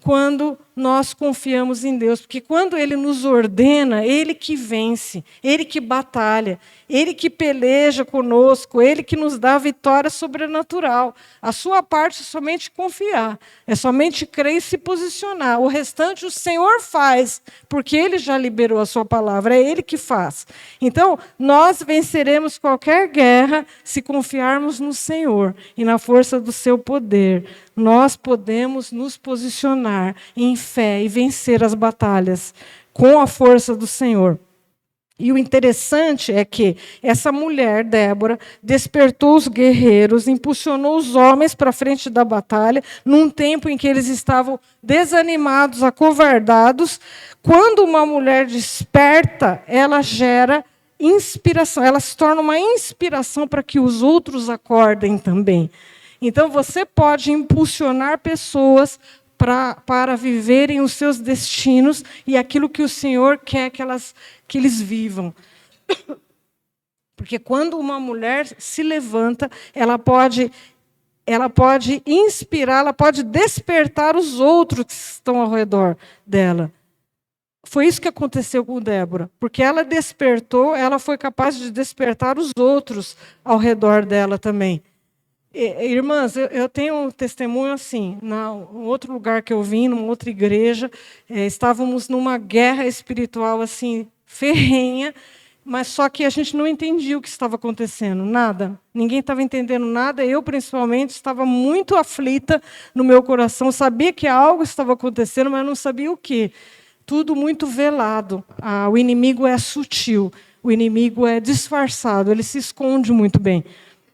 quando nós confiamos em Deus. Porque quando Ele nos ordena, Ele que vence, Ele que batalha, Ele que peleja conosco, Ele que nos dá a vitória sobrenatural. A sua parte é somente confiar, é somente crer e se posicionar. O restante o Senhor faz, porque Ele já liberou a sua palavra, é Ele que faz. Então, nós venceremos qualquer guerra se confiarmos no Senhor e na força do seu poder. Nós podemos nos posicionar em fé e vencer as batalhas com a força do Senhor. E o interessante é que essa mulher, Débora, despertou os guerreiros, impulsionou os homens para a frente da batalha, num tempo em que eles estavam desanimados, acovardados. Quando uma mulher desperta, ela gera inspiração, ela se torna uma inspiração para que os outros acordem também. Então, você pode impulsionar pessoas para viverem os seus destinos e aquilo que o Senhor quer que eles vivam. Porque quando uma mulher se levanta, ela pode inspirar, ela pode despertar os outros que estão ao redor dela. Foi isso que aconteceu com Débora, porque ela despertou, ela foi capaz de despertar os outros ao redor dela também. Irmãs, eu tenho um testemunho assim, em outro lugar que eu vim, numa outra igreja, estávamos numa guerra espiritual assim, ferrenha, mas só que a gente não entendia o que estava acontecendo, nada. Ninguém estava entendendo nada, eu principalmente estava muito aflita no meu coração, sabia que algo estava acontecendo, mas não sabia o quê. Tudo muito velado, o inimigo é sutil, o inimigo é disfarçado, ele se esconde muito bem.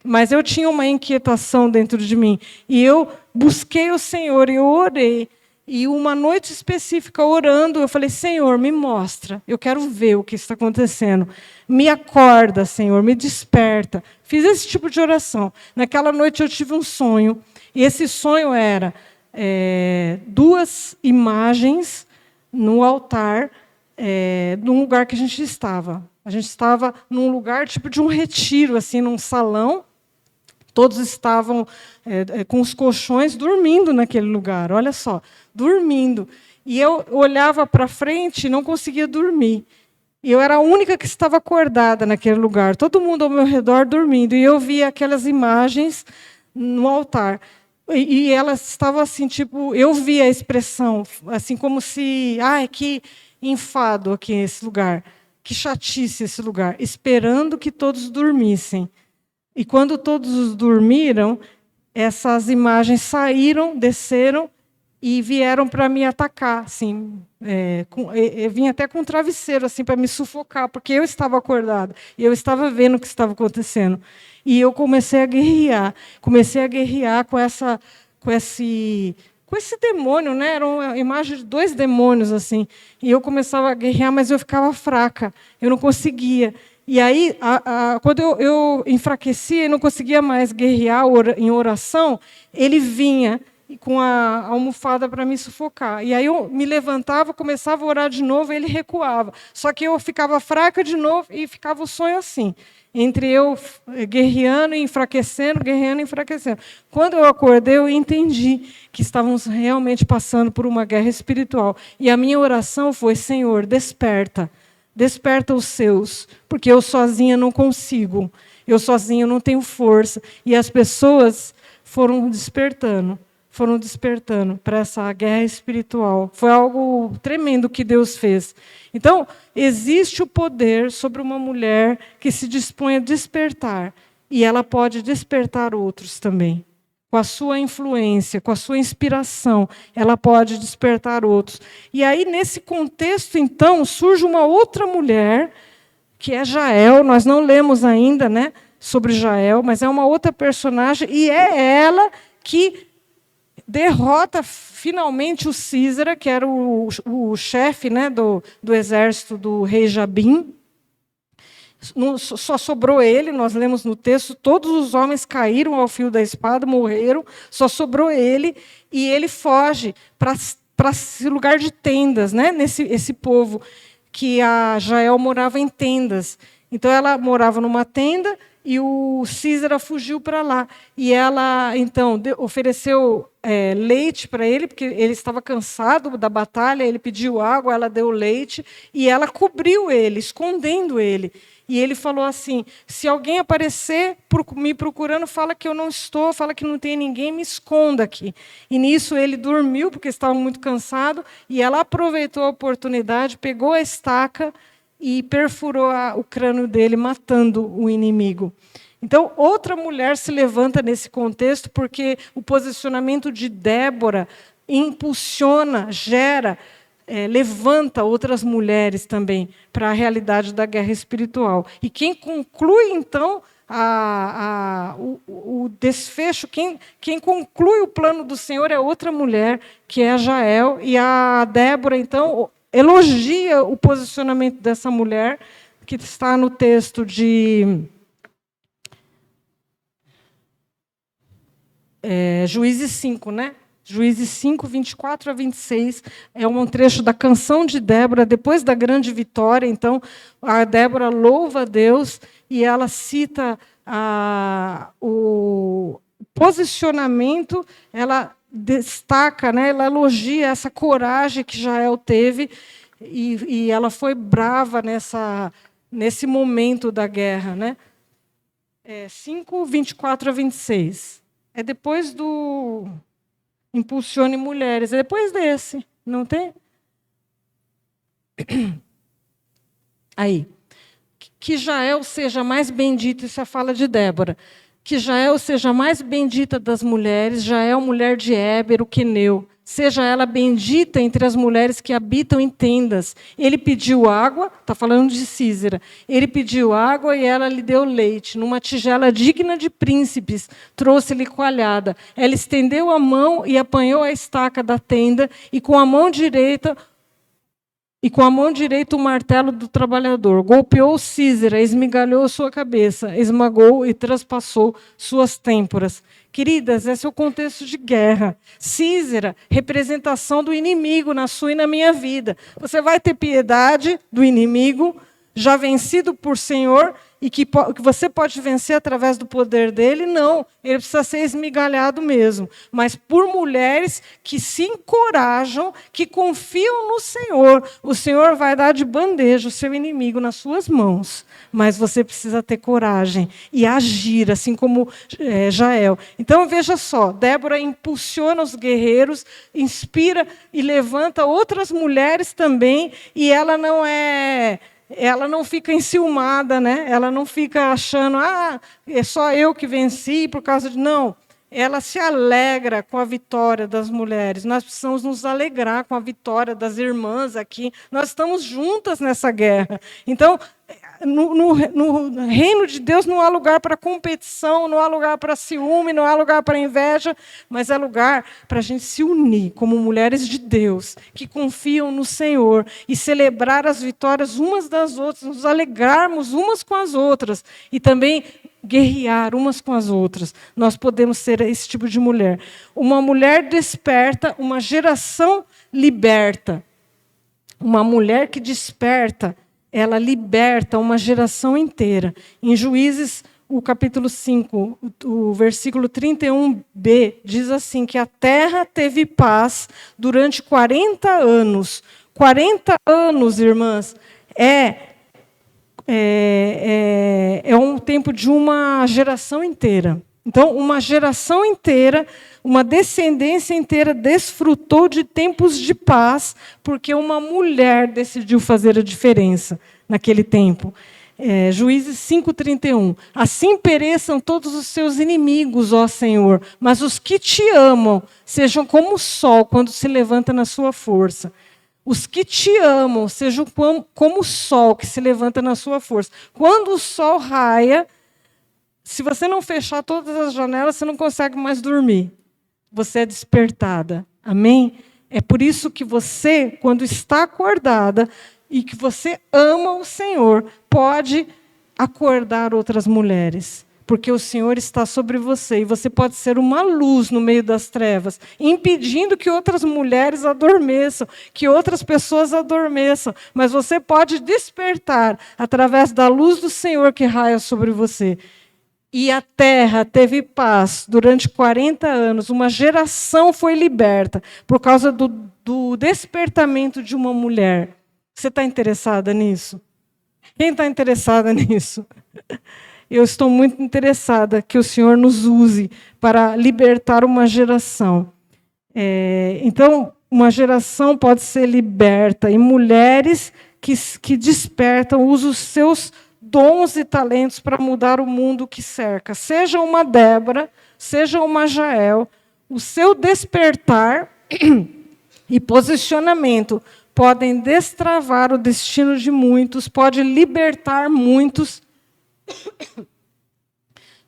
Mas eu tinha uma inquietação dentro de mim. E eu busquei o Senhor, e eu orei. E uma noite específica, orando, eu falei, Senhor, me mostra. Eu quero ver o que está acontecendo. Me acorda, Senhor, me desperta. Fiz esse tipo de oração. Naquela noite eu tive um sonho. E esse sonho era 2 imagens no altar, num lugar que a gente estava. A gente estava num lugar tipo de um retiro, assim, num salão. Todos estavam com os colchões dormindo naquele lugar, olha só, dormindo. E eu olhava para frente e não conseguia dormir. E eu era a única que estava acordada naquele lugar, todo mundo ao meu redor dormindo. E eu via aquelas imagens no altar. E elas estavam assim, tipo, eu via a expressão, assim como se, que enfado aqui nesse lugar, que chatice esse lugar, esperando que todos dormissem. E quando todos dormiram, essas imagens saíram, desceram e vieram para me atacar. Assim, eu vim até com um travesseiro assim, para me sufocar, porque eu estava acordada e eu estava vendo o que estava acontecendo. E eu comecei a guerrear com esse demônio, né? Era uma imagem de 2 demônios assim. E eu começava a guerrear, mas eu ficava fraca, eu não conseguia. E aí, quando eu enfraquecia e não conseguia mais guerrear em oração, ele vinha com a almofada para me sufocar. E aí eu me levantava, começava a orar de novo, e ele recuava. Só que eu ficava fraca de novo e ficava o sonho assim, entre eu guerreando e enfraquecendo, guerreando e enfraquecendo. Quando eu acordei, eu entendi que estávamos realmente passando por uma guerra espiritual. E a minha oração foi, Senhor, desperta. Desperta os seus, porque eu sozinha não consigo. Eu sozinha não tenho força. E as pessoas foram despertando. foram despertando para essa guerra espiritual. Foi algo tremendo que Deus fez. Então, existe o poder sobre uma mulher que se dispõe a despertar, e ela pode despertar outros também. Com a sua influência, com a sua inspiração, ela pode despertar outros. E aí, nesse contexto, então, surge uma outra mulher, que é Jael. Nós não lemos ainda, né, sobre Jael, mas é uma outra personagem, e é ela que derrota finalmente o Císara, que era o chefe, né, do exército do rei Jabim. Só sobrou ele, nós lemos no texto, todos os homens caíram ao fio da espada, morreram, só sobrou ele, e ele foge para esse lugar de tendas, né? Esse povo, que a Jael morava em tendas. Então, ela morava numa tenda, e o Císara fugiu para lá. E ela, então, ofereceu leite para ele, porque ele estava cansado da batalha, ele pediu água, ela deu leite, e ela cobriu ele, escondendo ele. E ele falou assim: se alguém aparecer me procurando, fala que eu não estou, fala que não tem ninguém, me esconda aqui. E nisso ele dormiu, porque estava muito cansado, e ela aproveitou a oportunidade, pegou a estaca e perfurou o crânio dele, matando o inimigo. Então, outra mulher se levanta nesse contexto, porque o posicionamento de Débora impulsiona, gera, levanta outras mulheres também para a realidade da guerra espiritual. E quem conclui, então, o desfecho, quem conclui o plano do Senhor é outra mulher, que é a Jael, e a Débora, então, elogia o posicionamento dessa mulher, que está no texto de Juízes 5, né? Juízes 5, 24 a 26, é um trecho da canção de Débora, depois da grande vitória. Então, a Débora louva a Deus, e ela cita o posicionamento, ela destaca, né, ela elogia essa coragem que Jael teve, e ela foi brava nesse momento da guerra. Né? 5, 24 a 26. É depois do Impulsione Mulheres, é depois desse, não tem? Aí. Que Jael seja mais bendita, isso é a fala de Débora. Que Jael seja mais bendita das mulheres, Jael, mulher de Éber, o queneu. Seja ela bendita entre as mulheres que habitam em tendas. Ele pediu água, está falando de Císara. Ele pediu água e ela lhe deu leite. Numa tigela digna de príncipes, trouxe-lhe coalhada. Ela estendeu a mão e apanhou a estaca da tenda, e com a mão direita o martelo do trabalhador. Golpeou Císara, esmigalhou sua cabeça, esmagou e traspassou suas têmporas. Queridas, esse é o contexto de guerra. Císara, representação do inimigo na sua e na minha vida. Você vai ter piedade do inimigo, já vencido por Senhor, e que você pode vencer através do poder dele? Não, ele precisa ser esmigalhado mesmo. Mas por mulheres que se encorajam, que confiam no Senhor, o Senhor vai dar de bandeja o seu inimigo nas suas mãos. Mas você precisa ter coragem e agir, assim como Jael. Então, veja só, Débora impulsiona os guerreiros, inspira e levanta outras mulheres também, e ela não fica enciumada, né? Ela não fica achando, é só eu que venci por causa de... Não, ela se alegra com a vitória das mulheres. Nós precisamos nos alegrar com a vitória das irmãs aqui. Nós estamos juntas nessa guerra. Então, no reino de Deus não há lugar para competição, não há lugar para ciúme, não há lugar para inveja, mas é lugar para a gente se unir como mulheres de Deus, que confiam no Senhor, e celebrar as vitórias umas das outras, nos alegrarmos umas com as outras, e também guerrear umas com as outras. Nós podemos ser esse tipo de mulher. Uma mulher desperta, uma geração liberta. Uma mulher que desperta, ela liberta uma geração inteira. Em Juízes, o capítulo 5, o versículo 31b, diz assim, que a terra teve paz durante 40 anos. 40 anos, irmãs, é um tempo de uma geração inteira. Então, uma geração inteira, uma descendência inteira desfrutou de tempos de paz, porque uma mulher decidiu fazer a diferença naquele tempo. Juízes 5:31. Assim pereçam todos os seus inimigos, ó Senhor, mas os que te amam sejam como o sol quando se levanta na sua força. Os que te amam sejam como o sol que se levanta na sua força. Quando o sol raia, se você não fechar todas as janelas, você não consegue mais dormir. Você é despertada. Amém? É por isso que você, quando está acordada e que você ama o Senhor, pode acordar outras mulheres. Porque o Senhor está sobre você e você pode ser uma luz no meio das trevas, impedindo que outras mulheres adormeçam, que outras pessoas adormeçam. Mas você pode despertar através da luz do Senhor que raia sobre você. E a terra teve paz durante 40 anos. Uma geração foi liberta por causa do despertamento de uma mulher. Você está interessada nisso? Quem está interessada nisso? Eu estou muito interessada que o Senhor nos use para libertar uma geração. Então, uma geração pode ser liberta, e mulheres que despertam, usam os seus dons e talentos para mudar o mundo que cerca. Seja uma Débora, seja uma Jael, o seu despertar e posicionamento podem destravar o destino de muitos, pode libertar muitos,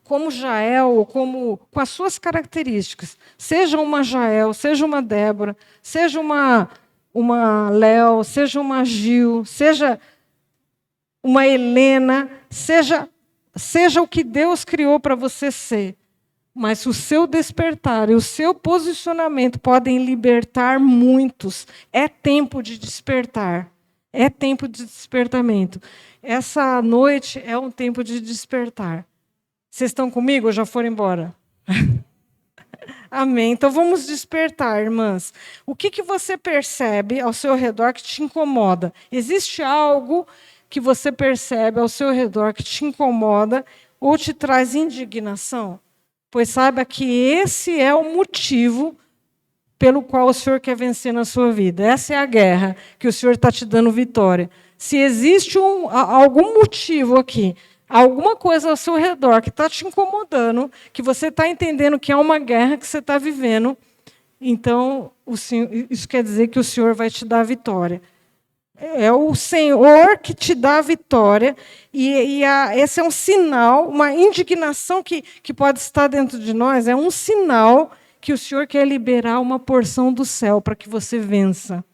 como Jael, ou com as suas características. Seja uma Jael, seja uma Débora, seja uma Léo, seja uma Gil, seja uma Helena, seja o que Deus criou para você ser. Mas o seu despertar e o seu posicionamento podem libertar muitos. É tempo de despertar. É tempo de despertamento. Essa noite é um tempo de despertar. Vocês estão comigo ou já foram embora? Amém. Então vamos despertar, irmãs. O que você percebe ao seu redor que te incomoda? Existe algo que você percebe ao seu redor que te incomoda ou te traz indignação? Pois saiba que esse é o motivo pelo qual o Senhor quer vencer na sua vida. Essa é a guerra que o Senhor está te dando vitória. Se existe algum motivo aqui, alguma coisa ao seu redor que está te incomodando, que você está entendendo que é uma guerra que você está vivendo, então isso quer dizer que o Senhor vai te dar a vitória. É o Senhor que te dá a vitória, e esse é um sinal, uma indignação que pode estar dentro de nós, é um sinal que o Senhor quer liberar uma porção do céu para que você vença.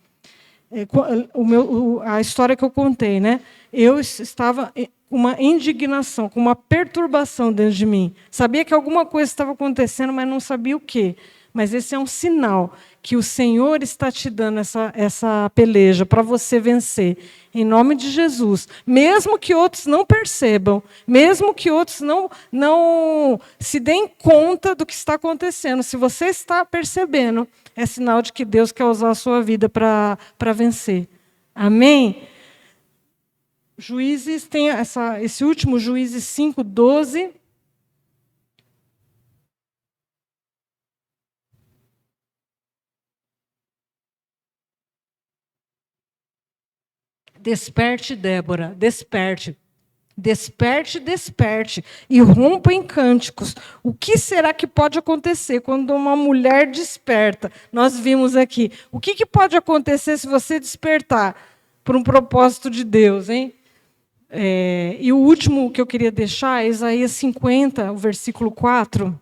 A história que eu contei, né? Eu estava com uma indignação, com uma perturbação dentro de mim. Sabia que alguma coisa estava acontecendo, mas não sabia o quê. Mas esse é um sinal que o Senhor está te dando essa peleja para você vencer. Em nome de Jesus. Mesmo que outros não percebam, mesmo que outros não se deem conta do que está acontecendo, se você está percebendo, é sinal de que Deus quer usar a sua vida para vencer. Amém? Juízes tem esse último, Juízes 5:12. Desperte, Débora, desperte. Desperte, desperte. E rompa em cânticos. O que será que pode acontecer quando uma mulher desperta? Nós vimos aqui. O que pode acontecer se você despertar por um propósito de Deus, hein? E o último que eu queria deixar é Isaías 50, o versículo 4.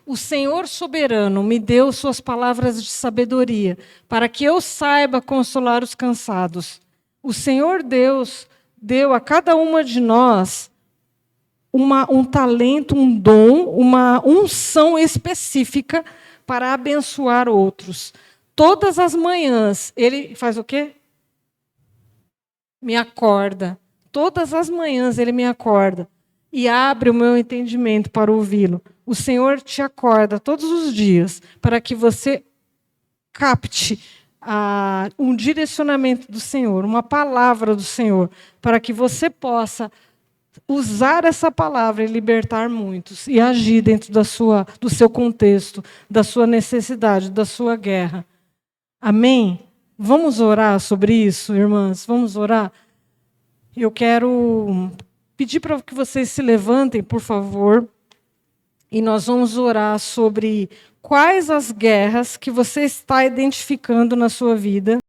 O Senhor soberano me deu suas palavras de sabedoria, para que eu saiba consolar os cansados. O Senhor Deus deu a cada uma de nós um talento, um dom, uma unção específica para abençoar outros. Todas as manhãs, Ele faz o quê? Me acorda. Todas as manhãs Ele me acorda e abre o meu entendimento para ouvi-lo. O Senhor te acorda todos os dias para que você capte um direcionamento do Senhor, uma palavra do Senhor, para que você possa usar essa palavra e libertar muitos, e agir dentro do seu contexto, da sua necessidade, da sua guerra. Amém? Vamos orar sobre isso, irmãs? Vamos orar? Eu quero pedir para que vocês se levantem, por favor, e nós vamos orar sobre quais as guerras que você está identificando na sua vida.